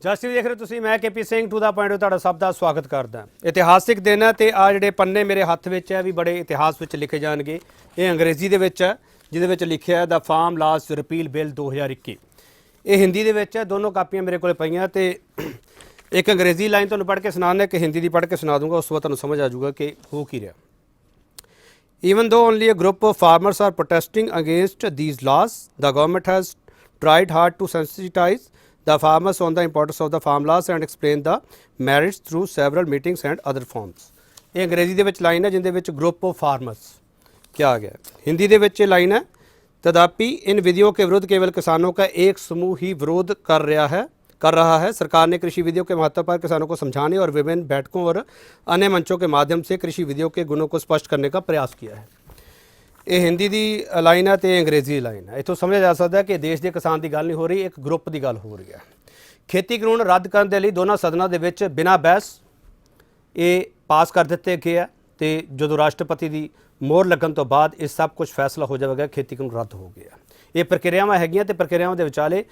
Just देख रहे हो मैं KP Singh to the point तुहाडा सब का स्वागत करदा। इतिहासिक दिन है तो आ जिहड़े पन्ने मेरे हत्थ विच है भी बड़े इतिहास विच लिखे जाणगे। ये अंग्रेजी दे विच है जिहदे विच लिखिआ है the farm laws repeal bill 2021। ये हिंदी दे विच है, दोनों कापियां मेरे कोल पईआं ते एक अंग्रेजी लाइन तुहानूं पढ़ के सुनाना, एक हिंदी दी पढ़ के सुना दूंगा, उस बाद तुहानूं समझ आ जाऊगा कि हो की रहा। Even though only a group of farmers are protesting against these laws, the government has tried hard to sensitize the farmers on the importance of the farm laws and explain the merits through several meetings and other forms. ये अंग्रेजी दे which line है जिंदे which group of farmers क्या आ गया। हिंदी दे which line है तदापि इन विधियों के विरुद्ध केवल किसानों का एक समूह ही विरोध कर रहा है। सरकार ने कृषि विधियों के महत्व पर किसानों को समझाने और विभिन्न बैठकों और अन्य मंचों के माध्यम से कृषि विधियों के गुणों को स्पष्ट करने का प्रयास किया है। ये हिंदी की लाइन है तो अंग्रेजी लाइन है। इतों समझा जा सकता है कि देश के किसान की गल नहीं हो रही, एक ग्रुप की गल हो रही है। खेती कानून रद्द करने के लिए दोनों सदनों के बिना बहस ये पास कर दिते गए है तो जो राष्ट्रपति की मोहर लगन तो बाद ये सब कुछ फैसला हो जाएगा, खेती कानून रद्द हो गया। ये प्रक्रियावां हैगियां ते प्रक्रियावां दे विचाले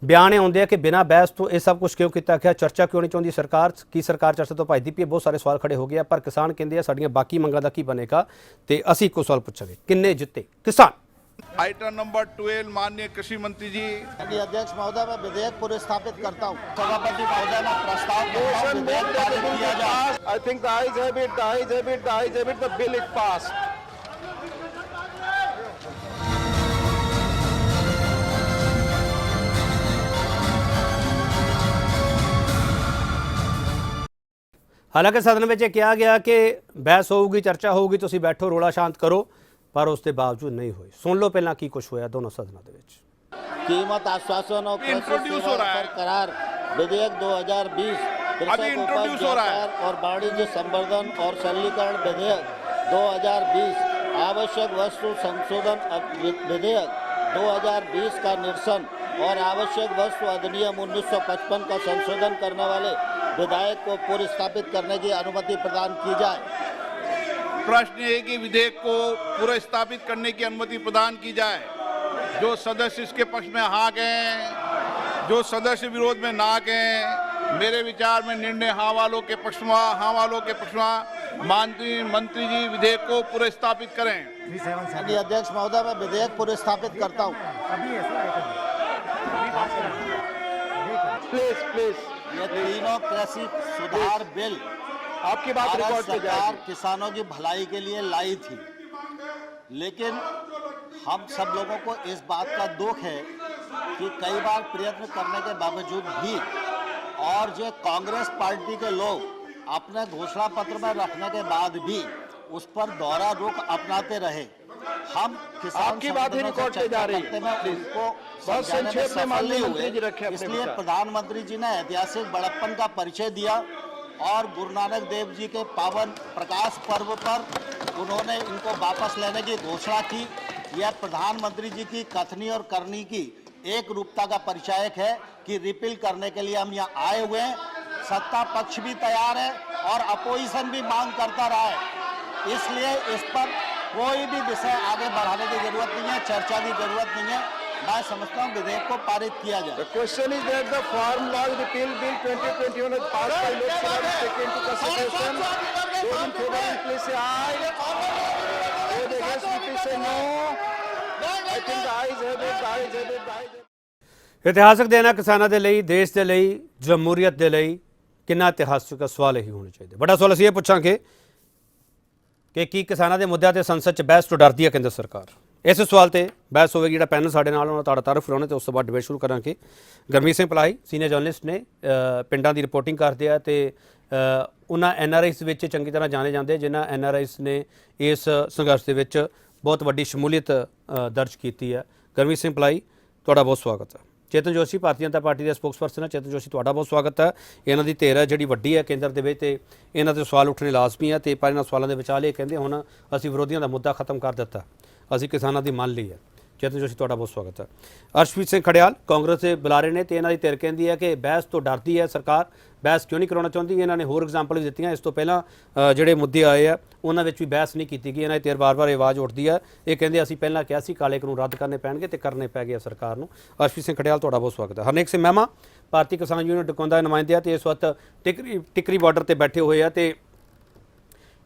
बयान आउंदे कि बिना बहस तो यह सब कुछ क्यों किया गया, चर्चा क्यों नहीं चाहती सरकार, की सरकार चर्चा तो भजदी पई है। बहुत सारे सवाल खड़े हो गए पर किसान कहते साड़ियां बाकी मंगां दा की बनेगा तो असीं इक्को सवाल पूछांगे, किन्ने जिते किसान। आइटम नंबर 12 माननीय कृषि मंत्री जी। अध्यक्ष महोदय, मैं विधेयक पुरस्कृत करता हूँ। सभापति महोदय, मैं प्रस्ताव विधेयक पारित किया जाए। I think the ayes have it, the bill is passed. हालांकि सदन में कहा गया कि बहस होगी, चर्चा होगी, तुसीं बैठो, रोला शांत करो, पर उसके बावजूद नहीं हुई। सुन लो पहला की कुछ होया दोनों सदनों के विच। कीमत आश्वासन और इंट्रोड्यूस हो रहा है करार विधेयक 2020, कृषक उपज व्यापार और वाणिज्य संवर्धन और सरलीकरण विधेयक 2020, आवश्यक वस्तु संशोधन विधेयक 2020 का निरसन और आवश्यक वस्तु अधिनियम 1955 का संशोधन करने वाले विधेयक को पुरस्कृत करने की अनुमति प्रदान की जाए। प्रश्न है कि विधेयक को पुरस्कृत करने की अनुमति प्रदान की जाए। जो सदस्य इसके पक्ष में हाँ कहें, जो सदस्य विरोध में ना कहें। मेरे विचार में निर्णय हाँ वालों के पक्ष में, हाँ वालों के पक्ष में। मंत्री जी विधेयक को पुरस्कृत करें। अध्यक्ष महोदय, मैं विधेयक पुरस्कृत करता हूँ। प्लीज ये तीनों कृषि सुधार बिल आपकी बात रिकॉर्ड की सरकार किसानों की भलाई के लिए लाई थी, लेकिन हम सब लोगों को इस बात का दुख है कि कई बार प्रयत्न करने के बावजूद भी और जो कांग्रेस पार्टी के लोग अपने घोषणा पत्र में रखने के बाद भी उस पर दोहरा रुख अपनाते रहे। हम किसान की बात ही रिकॉर्ड पे जा रही है, उनको संक्षेप में माननीय मंत्री जी रखे। इसलिए प्रधानमंत्री जी ने ऐतिहासिक बड़प्पन का परिचय दिया और गुरु नानक देव जी के पावन प्रकाश पर्व पर उन्होंने इनको वापस लेने की घोषणा की। यह प्रधानमंत्री जी की कथनी और करनी की एक रूपता का परिचायक है कि रिपील करने के लिए हम यहाँ आए हुए हैं। सत्ता पक्ष भी तैयार है और अपोजिशन भी मांग करता रहा है, इसलिए इस पर कोई भी विषय आगे बढ़ाने की जरूरत नहीं है, चर्चा की जरूरत नहीं है। मैं समझता हूँ विधेयक को पारित किया जाए। Question is that the farm law repeal bill 2021 was passed by Lok Sabha to take into consideration. Those in favor please say aye. Those against please say no. I think the ayes have it. इतिहासक दिन है किसानों के लिए, देश के लिए, जमहूरीयत के लिए। कितना इतिहासक सवाल यही होने चाहिए। बड़ा सवाल असीं ये पूछांगे कि की किसानों के मुद्दों से संसद च बहस तो डरती है केंद्र सरकार। इस सवाल पर बहस होगी। जो पैनल साढ़े नाल उन्होंने तारफ फराने तो उस तो बाद डिबेट शुरू करांगे। गुरमीत सिंह पलाई सीनियर जर्नलिस्ट ने, पिंडां की रिपोर्टिंग करते हैं तो उन्होंने NRIs विच चंगी तरह जाने जाते जिन्होंने NRIs ने इस संघर्ष के विच बहुत वड्डी शमूलीयत दर्ज की है। गुरमीत सिंह पलाई तुहाडा बहुत स्वागत है। चेतन जोशी भारतीय जनता पार्टी के स्पोक्सपर्सन है। चेतन जोशी तुहाडा बहुत स्वागत है। इन्हों की धेर है जी वड्डी है केंद्र के विच, इन्हों के सवाल उठने लाजमी है। तो पर इन्होंने सवालों के विचाले कहते हुण असीं विरोधियों का मुद्दा खत्म कर दिता, असीं किसानों की मान ली है। ਚੇਤਨ ਜੋਸ਼ੀ ਤੁਹਾਡਾ ਬਹੁਤ ਸਵਾਗਤ ਹੈ। ਅਰਸ਼ਪ੍ਰੀਤ ਸਿੰਘ ਖੜਿਆਲ ਕਾਂਗਰਸ ਦੇ ਬੁਲਾਰੇ ਨੇ ਤੇ ਇਹਨਾਂ ਦੀ ਧਿਰ ਕਹਿੰਦੀ ਹੈ ਕਿ ਬਹਿਸ ਤੋਂ ਡਰਦੀ ਹੈ ਸਰਕਾਰ, ਬਹਿਸ ਕਿਉਂ ਨਹੀਂ ਕਰਾਉਣਾ ਚਾਹੁੰਦੀ। ਇਹਨਾਂ ਨੇ ਹੋਰ ਐਗਜ਼ਾਮਪਲ ਵੀ ਦਿੱਤੀਆਂ, ਇਸ ਤੋਂ ਪਹਿਲਾਂ ਜਿਹੜੇ ਮੁੱਦੇ ਆਏ ਆ ਉਹਨਾਂ ਵਿੱਚ ਵੀ ਬਹਿਸ ਨਹੀਂ ਕੀਤੀ ਗਈ। ਇਹਨਾਂ ਦੀ ਧਿਰ ਵਾਰ-ਵਾਰ ਆਵਾਜ਼ ਉੱਠਦੀ ਹੈ, ਇਹ ਕਹਿੰਦੇ ਅਸੀਂ ਪਹਿਲਾਂ ਕਿਹਾ ਸੀ ਕਾਲੇ ਕਾਨੂੰਨ ਰੱਦ ਕਰਨੇ ਪੈਣਗੇ ਤੇ ਕਰਨੇ ਪੈ ਗਏ ਸਰਕਾਰ ਨੂੰ। ਅਰਸ਼ਪ੍ਰੀਤ ਸਿੰਘ ਖੜਿਆਲ ਤੁਹਾਡਾ ਬਹੁਤ ਸਵਾਗਤ ਹੈ। ਹਰਨੇਕ ਸਿੰਘ ਮਹਿਮਾ ਭਾਰਤੀ ਕਿਸਾਨ ਯੂਨੀਅਨ ਟਿਕਾਉਂਦਾ ਨੁਮਾਇੰਦੇ ਆ ਤੇ ਇਸ ਵਕਤ ਟਿਕਰੀ ਬਾਰਡਰ ਤੇ ਬੈਠੇ ਹੋਏ ਆ ਤੇ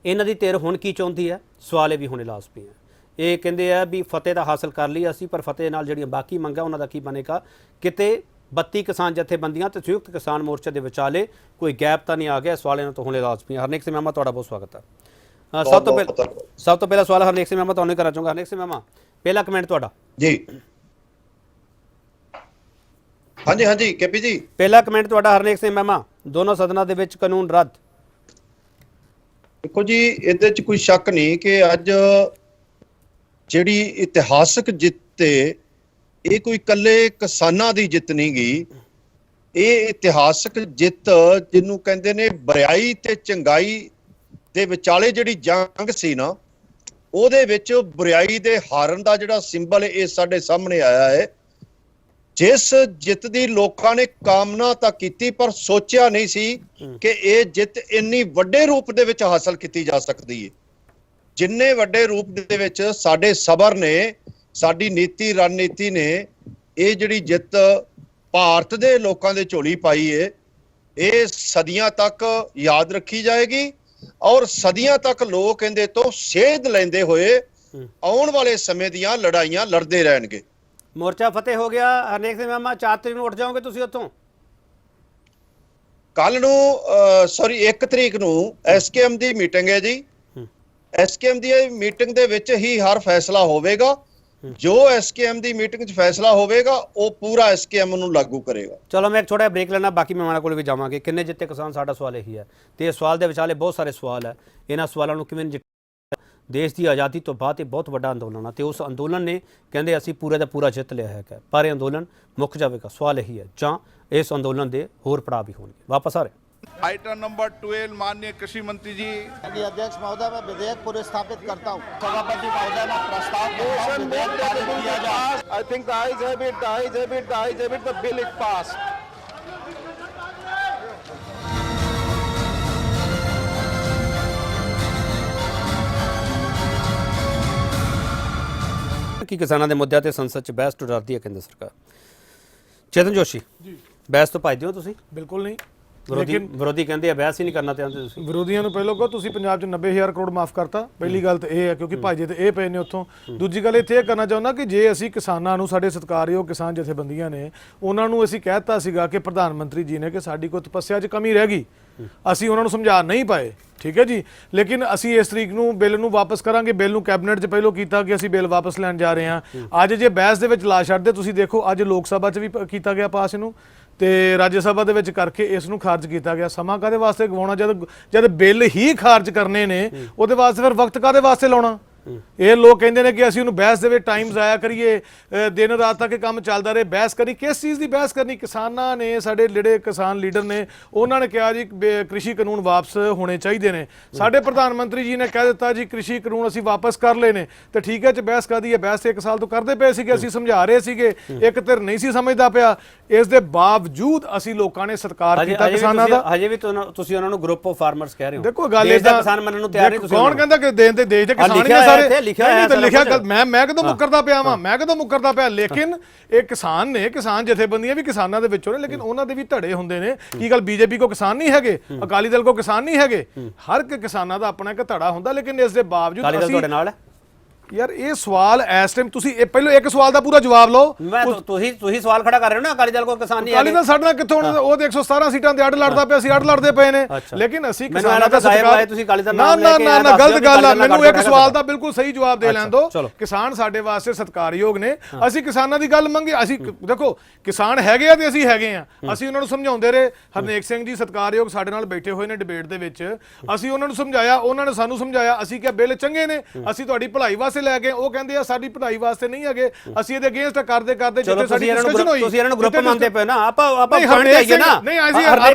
ਇਹਨਾਂ ਦੀ ਧਿਰ ਹੁਣ ਕੀ ਚਾਹੁੰਦੀ ਹੈ, ਸਵਾਲ ਇਹ ਵੀ ਹੋਣੇ ਲਾਜ਼ਮੀ ਹੈ। ਇਹ ਕਹਿੰਦੇ ਆ ਵੀ ਫਤਿਹ ਤਾਂ ਹਾਸਲ ਕਰ ਲਈ ਅਸੀਂ, ਪਰ ਫਤਿਹ ਨਾਲ ਜਿਹੜੀਆਂ ਬਾਕੀ ਮੰਗਾਂ ਉਹਨਾਂ ਦਾ ਕੀ ਬਣੇਗਾ। ਕਿਤੇ 32 ਕਿਸਾਨ ਜਥੇਬੰਦੀਆਂ ਤੇ ਸੰਯੁਕਤ ਕਿਸਾਨ ਮੋਰਚੇ ਦੇ ਵਿਚਾਲੇ ਕੋਈ ਗੈਪ ਤਾਂ ਨਹੀਂ ਆ ਗਿਆ, ਸਵਾਲ ਇਹਨਾਂ ਤੋਂ ਹੋਣੇ ਲਾਜ਼ਮੀ ਹੈ। ਹਰਨੇਕ ਸਿੰਘ ਮਹਿਮਾ ਤੁਹਾਡਾ ਬਹੁਤ ਸਵਾਗਤ ਹੈ। ਸਭ ਤੋਂ ਪਹਿਲਾ ਸਵਾਲ ਹਰਨੇਕ ਸਿੰਘ ਮਹਿਮਾ ਤੁਹਾਨੂੰ ਕਰਨਾ ਚਾਹੂੰਗਾ। ਹਰਨੇਕ ਸਿੰਘ ਮਹਿਮਾ, ਪਹਿਲਾ ਕਮੈਂਟ ਤੁਹਾਡਾ ਜੀ। ਹਾਂਜੀ ਹਾਂਜੀ ਕੇਪੀ ਜੀ, ਪਹਿਲਾ ਕਮੈਂਟ ਤੁਹਾਡਾ ਹਰਨੇਕ ਸਿੰਘ ਮਹਿਮਾ, ਦੋਨੋਂ ਸਦਨਾਂ ਦੇ ਵਿੱਚ ਕਾਨੂੰਨ ਰੱਦ। ਦੇਖੋ ਜੀ, ਇਹਦੇ 'ਚ ਕੋਈ ਸ਼ੱਕ ਨਹੀਂ ਕਿ ਅੱਜ ਜਿਹੜੀ ਇਤਿਹਾਸਕ ਜਿੱਤ ਇਹ ਕੋਈ ਇਕੱਲੇ ਕਿਸਾਨਾਂ ਦੀ ਜਿੱਤ ਨਹੀਂ ਗਈ। ਇਹ ਇਤਿਹਾਸਕ ਜਿੱਤ ਜਿਹਨੂੰ ਕਹਿੰਦੇ ਨੇ ਬੁਰਾਈ ਤੇ ਚੰਗਾਈ ਦੇ ਵਿਚਾਲੇ ਜਿਹੜੀ ਜੰਗ ਸੀ ਨਾ, ਉਹਦੇ ਵਿੱਚ ਬੁਰਾਈ ਦੇ ਹਾਰਨ ਦਾ ਜਿਹੜਾ ਸਿੰਬਲ ਇਹ ਸਾਡੇ ਸਾਹਮਣੇ ਆਇਆ ਹੈ। ਜਿਸ ਜਿੱਤ ਦੀ ਲੋਕਾਂ ਨੇ ਕਾਮਨਾ ਤਾਂ ਕੀਤੀ, ਪਰ ਸੋਚਿਆ ਨਹੀਂ ਸੀ ਕਿ ਇਹ ਜਿੱਤ ਇੰਨੀ ਵੱਡੇ ਰੂਪ ਦੇ ਵਿੱਚ ਹਾਸਲ ਕੀਤੀ ਜਾ ਸਕਦੀ ਹੈ। ਜਿੰਨੇ ਵੱਡੇ ਰੂਪ ਦੇ ਵਿੱਚ ਸਾਡੇ ਸਬਰ ਨੇ, ਸਾਡੀ ਨੀਤੀ ਰਣਨੀਤੀ ਨੇ ਇਹ ਜਿਹੜੀ ਜਿੱਤ ਭਾਰਤ ਦੇ ਲੋਕਾਂ ਦੇ ਝੋਲੀ ਪਾਈ ਹੈ, ਇਹ ਸਦੀਆਂ ਤੱਕ ਯਾਦ ਰੱਖੀ ਜਾਏਗੀ ਔਰ ਸਦੀਆਂ ਤੱਕ ਲੋਕ ਇਹਦੇ ਤੋਂ ਸੇਧ ਲੈਂਦੇ ਹੋਏ ਆਉਣ ਵਾਲੇ ਸਮੇਂ ਦੀਆਂ ਲੜਾਈਆਂ ਲੜਦੇ ਰਹਿਣਗੇ। ਮੋਰਚਾ ਫਤਿਹ ਹੋ ਗਿਆ। ਹਰਨੇਕ ਸਿੰਘ ਮਹਿਮਾ 4 ਤਰੀਕ ਨੂੰ ਉੱਠ ਜਾਓਗੇ ਤੁਸੀਂ ਉੱਥੋਂ? ਕੱਲ ਨੂੰ 1 ਤਰੀਕ ਨੂੰ ਐਸਕੇਐਮ ਦੀ ਮੀਟਿੰਗ ਹੈ ਜੀ। ਐਸਕੇਐਮ ਦੀ ਮੀਟਿੰਗ ਦੇ ਵਿੱਚ ਹੀ ਹਰ ਫੈਸਲਾ ਹੋਵੇਗਾ। ਜੋ ਐਸਕੇਐਮ ਦੀ ਮੀਟਿੰਗ 'ਚ ਫੈਸਲਾ ਹੋਵੇਗਾ ਉਹ ਪੂਰਾ ਐਸਕੇਐਮ ਨੂੰ ਲਾਗੂ ਕਰੇਗਾ। ਚਲੋ ਮੈਂ ਇੱਕ ਛੋਟਾ ਬ੍ਰੇਕ ਲੈਣਾ, ਬਾਕੀ ਮਹਿਮਾਨਾਂ ਕੋਲ ਵੀ ਜਾਵਾਂਗੇ। ਕਿੰਨੇ ਜਿੱਤੇ ਕਿਸਾਨ, ਸਾਡਾ ਸਵਾਲ ਇਹੀ ਹੈ ਤੇ ਇਸ ਸਵਾਲ ਦੇ ਵਿਚਾਲੇ ਬਹੁਤ ਸਾਰੇ ਸਵਾਲ ਹੈ। ਇਹਨਾਂ ਸਵਾਲਾਂ ਨੂੰ ਕਿਵੇਂ ਦੇਸ਼ ਦੀ ਆਜ਼ਾਦੀ ਤੋਂ ਬਾਅਦ ਇਹ ਬਹੁਤ ਵੱਡਾ ਅੰਦੋਲਨ ਹੈ ਤੇ ਉਸ ਅੰਦੋਲਨ ਨੇ ਕਹਿੰਦੇ ਅਸੀਂ ਪੂਰੇ ਦਾ ਪੂਰਾ ਜਿੱਤ ਲਿਆ ਹੈ, ਪਰ ਇਹ ਅੰਦੋਲਨ ਮੁੱਕ ਜਾਵੇਗਾ। ਸਵਾਲ ਇਹੀ ਹੈ ਜਾਂ ਇਸ ਅੰਦੋਲਨ ਦੇ ਹੋਰ ਪੜਾਅ ਵੀ ਹੋਣਗੇ। वापस आ रहे आइटम नंबर 12 माननीय कृषि मंत्री जी। अध्यक्ष महोदय, मैं विधेयक पुनर्स्थापित करता हूँ। सभापति महोदय, मैं प्रस्ताव करता हूँ विधेयक पारित किया जाए। I think the ayes have it, the ayes have it, the ayes have it, the bill is passed. कि किसानों के मुद्दों पर संसद च बहस तो डरती है केंद्र सरकार। चेतन जोशी जी, बहस तो भजदे हो तुसीं? बिल्कुल नहीं। ਵਿਰੋਧੀ ਕਹਿੰਦੇ ਆ ਬਹਿਸ ਹੀ ਨਹੀਂ ਕਰਨਾ ਚਾਹੁੰਦੇ ਤੁਸੀਂ। ਵਿਰੋਧੀਆਂ ਨੂੰ ਪਹਿਲਾਂ ਕਹੋ ਤੁਸੀਂ ਪੰਜਾਬ 'ਚ 90,000 ਕਰੋੜ ਮਾਫ ਕਰਤਾ। ਪਹਿਲੀ ਗੱਲ ਤਾਂ ਇਹ ਹੈ ਕਿਉਂਕਿ ਭਾਜੇ ਤੇ ਇਹ ਪਏ ਨੇ ਉੱਥੋਂ। ਦੂਜੀ ਗੱਲ ਇੱਥੇ ਇਹ ਕਰਨਾ ਚਾਹੁੰਦਾ ਕਿ ਜੇ ਅਸੀਂ ਕਿਸਾਨਾਂ ਨੂੰ, ਸਾਡੇ ਸਤਿਕਾਰਯੋਗ ਕਿਸਾਨ ਜਥੇਬੰਦੀਆਂ ਨੇ, ਉਹਨਾਂ ਨੂੰ ਅਸੀਂ ਕਹਿਤਾ ਸੀਗਾ ਕਿ ਪ੍ਰਧਾਨ ਮੰਤਰੀ ਜੀ ਨੇ ਕਿ ਸਾਡੀ ਕੋਈ ਤਪੱਸਿਆ 'ਚ ਕਮੀ ਰਹਿ ਗਈ, ਅਸੀਂ ਉਹਨਾਂ ਨੂੰ ਸਮਝਾ ਨਹੀਂ ਪਾਏ, ਠੀਕ ਹੈ ਜੀ। ਲੇਕਿਨ ਅਸੀਂ ਇਸ ਤਰੀਕ ਨੂੰ ਬਿੱਲ ਨੂੰ ਵਾਪਸ ਕਰਾਂਗੇ। ਬਿੱਲ ਨੂੰ ਕੈਬਨਿਟ 'ਚ ਪਹਿਲਾਂ ਕੀਤਾ ਕਿ ਅਸੀਂ ਬਿੱਲ ਵਾਪਸ ਲੈਣ ਜਾ ਰਹੇ ਹਾਂ। ਅੱਜ ਜੇ ਬਹਿਸ ਦੇ ਵਿੱਚ ਲਾ ਛੱਡਦੇ, ਤੁਸੀਂ ਦੇਖੋ ਅੱਜ ਲੋਕ ਸਭਾ 'ਚ ਵੀ ਕੀਤਾ ਗਿਆ ਪਾਸ ਇਹਨੂੰ ਤੇ ਰਾਜ ਸਭਾ ਦੇ ਵਿੱਚ ਕਰਕੇ ਇਸ ਨੂੰ ਖਾਰਜ ਕੀਤਾ ਗਿਆ। ਸਮਾਂ ਕਾਹਦੇ ਵਾਸਤੇ ਗਵਾਉਣਾ ਜਦ ਬਿੱਲ ਹੀ ਖਾਰਜ ਕਰਨੇ ਨੇ, ਉਹਦੇ ਵਾਸਤੇ ਫਿਰ ਵਕਤ ਕਾਹਦੇ ਵਾਸਤੇ ਲਾਉਣਾ। ਇਹ ਲੋਕ ਕਹਿੰਦੇ ਨੇ ਕਿ ਅਸੀਂ ਉਹਨੂੰ ਬਹਿਸ ਦੇ ਵਿੱਚ ਟਾਈਮ ਜ਼ਾਇਆ ਕਰੀਏ, ਦਿਨ ਰਾਤ ਤੱਕ ਕੰਮ ਚੱਲਦਾ ਰਹੇ, ਬਹਿਸ ਕਰੀ। ਕਿਸ ਚੀਜ਼ ਦੀ ਬਹਿਸ ਕਰਨੀ? ਕਿਸਾਨਾਂ ਨੇ, ਸਾਡੇ ਜਿਹੜੇ ਕਿਸਾਨ ਲੀਡਰ ਨੇ, ਉਹਨਾਂ ਨੇ ਕਿਹਾ ਜੀ ਕ੍ਰਿਸ਼ੀ ਕਾਨੂੰਨ ਵਾਪਸ ਹੋਣੇ ਚਾਹੀਦੇ ਨੇ। ਸਾਡੇ ਪ੍ਰਧਾਨ ਮੰਤਰੀ ਜੀ ਨੇ ਕਹਿ ਦਿੱਤਾ ਜੀ ਕ੍ਰਿਸ਼ੀ ਕਾਨੂੰਨ ਅਸੀਂ ਵਾਪਸ ਕਰ ਲਏ ਨੇ, ਤੇ ਠੀਕ ਹੈ ਚ ਬਹਿਸ ਕਰਦੀ ਹੈ। ਬਹਿਸ 1 ਸਾਲ ਤੋਂ ਕਰਦੇ ਪਏ ਸੀਗੇ, ਅਸੀਂ ਸਮਝਾ ਰਹੇ ਸੀਗੇ, ਇੱਕ ਧਿਰ ਨਹੀਂ ਸੀ ਸਮਝਦਾ ਪਿਆ। ਇਸ ਦੇ ਬਾਵਜੂਦ ਅਸੀਂ ਲੋਕਾਂ ਨੇ ਸਤਿਕਾਰ ਕੀਤਾ ਕਿਸਾਨਾਂ ਦਾ। ਹਜੇ ਵੀ ਤੁਸੀਂ ਉਹਨਾਂ ਨੂੰ ਗਰੁੱਪ ਆਫ ਫਾਰਮਰਸ ਕਹਿ ਰਹੇ ਹੋ। ਦੇਖੋ ਗੱਲ ਇਹਦਾ, ਕਿਸਾਨ ਮੰਨਣ ਨੂੰ ਤਿਆਰ ਨਹੀਂ। ਤੁਸੀਂ ਕੌਣ ਕਹਿੰਦਾ ਕਿ ਦੇਸ਼ ਦੇ ਕਿਸਾਨ ਹੀ ਨੇ ਸਾਰੇ? ਲਿਖਿਆ ਗੱਲ ਮੈਂ ਕਦੋਂ ਮੁੱਕਰਦਾ ਪਿਆ ਵਾਂ? ਮੈਂ ਕਦੋਂ ਮੁੱਕਰਦਾ ਪਿਆ? ਲੇਕਿਨ ਇਹ ਕਿਸਾਨ ਨੇ, ਕਿਸਾਨ ਜਥੇਬੰਦੀਆਂ ਵੀ ਕਿਸਾਨਾਂ ਦੇ ਵਿੱਚੋਂ ਨੇ, ਲੇਕਿਨ ਉਹਨਾਂ ਦੇ ਵੀ ਧੜੇ ਹੁੰਦੇ ਨੇ। ਕੀ ਗੱਲ ਬੀਜੇਪੀ ਕੋ ਕਿਸਾਨ ਨਹੀਂ ਹੈਗੇ? ਅਕਾਲੀ ਦਲ ਕੋ ਕਿਸਾਨ ਨਹੀਂ ਹੈਗੇ? ਹਰ ਇੱਕ ਕਿਸਾਨਾਂ ਦਾ ਆਪਣਾ ਇੱਕ ਧੜਾ ਹੁੰਦਾ। ਲੇਕਿਨ ਇਸ ਦੇ ਬਾਵਜੂਦ ਅਸੀਂ ਤੁਹਾਡੇ ਨਾਲ ਹੈ ਯਾਰ। ਇਹ ਸਵਾਲ ਇਸ ਟਾਈਮ ਤੁਸੀਂ ਪਹਿਲਾਂ ਇੱਕ ਸਵਾਲ ਦਾ ਪੂਰਾ ਜਵਾਬ ਲਓ। ਮੈਂ ਤੁਸੀਂ ਸਵਾਲ ਖੜਾ ਕਰ ਰਹੇ ਹੋ ਨਾ, ਅਕਾਲੀ ਦਲ ਕੋਈ ਕਿਸਾਨ ਨਹੀਂ ਹੈ। ਅਕਾਲੀ ਦਲ ਸਾਡੇ ਨਾਲ ਕਿੱਥੋਂ? ਉਹ ਤੇ 117 ਸੀਟਾਂ ਤੇ ਅੱਡ ਲੜਦਾ ਪਿਆ, ਅਸੀਂ ਅੱਡ ਲੜਦੇ ਪਏ ਨੇ। ਲੇਕਿਨ ਅਸੀਂ ਕਿਸਾਨਾਂ ਦਾ ਸਤਿਕਾਰ। ਤੁਸੀਂ ਅਕਾਲੀ ਦਲ ਨਾ ਗਲਤ ਗੱਲ ਆ। ਮੈਨੂੰ ਇੱਕ ਸਵਾਲ ਦਾ ਬਿਲਕੁਲ ਸਹੀ ਜਵਾਬ ਦੇ ਲੈਣ ਦਿਓ। ਕਿਸਾਨ ਸਾਡੇ ਵਾਸਤੇ ਸਤਿਕਾਰਯੋਗ ਨੇ। ਅਸੀਂ ਕਿਸਾਨਾਂ ਦੀ ਗੱਲ ਮੰਗੀ। ਅਸੀਂ ਦੇਖੋ ਕਿਸਾਨ ਹੈਗੇ ਆ ਤੇ ਅਸੀਂ ਹੈਗੇ ਆ। ਅਸੀਂ ਉਹਨਾਂ ਨੂੰ ਸਮਝਾਉਂਦੇ ਰਹੇ। ਹਰਨੇਕ ਸਿੰਘ ਜੀ ਸਤਿਕਾਰਯੋਗ ਸਾਡੇ ਨਾਲ ਬੈਠੇ ਹੋਏ ਨੇ ਡਿਬੇਟ ਦੇ ਵਿੱਚ। ਅਸੀਂ ਉਹਨਾਂ ਨੂੰ ਸਮਝਾਇਆ, ਉਹਨਾਂ ਨੇ ਸਾਨੂੰ ਸਮਝਾਇਆ। ਅਸੀਂ ਕਿਹਾ ਬਿੱਲ ਚੰਗੇ ਨੇ, ਅਸੀਂ ਤੁਹਾਡੀ ਭਲਾਈ ਵਾਸਤੇ ਵਾਸਤੇ ਲੈ ਕੇ, ਉਹ ਕਹਿੰਦੇ ਆ ਸਾਡੀ ਪੜ੍ਹਾਈ ਵਾਸਤੇ ਨਹੀਂ ਹੈਗੇ, ਅਸੀਂ ਇਹਦੇ ਅਗੇਂਸਟ ਕਰਦੇ ਚਲੋ ਜਿੱਥੇ ਸਾਡੀ ਤੁਸੀਂ ਡਿਸਕਸ਼ਨ ਹੋਈ, ਤੁਸੀਂ ਇਹਨਾਂ ਨੂੰ ਗਰੁੱਪ ਮੰਨਦੇ ਪਏ ਨਾ, ਆਪਾਂ ਨਹੀਂ, ਪੁਆਇੰਟ ਤੇ ਆਈਏ ਨਾ। ਨਹੀਂ ਅਸੀਂ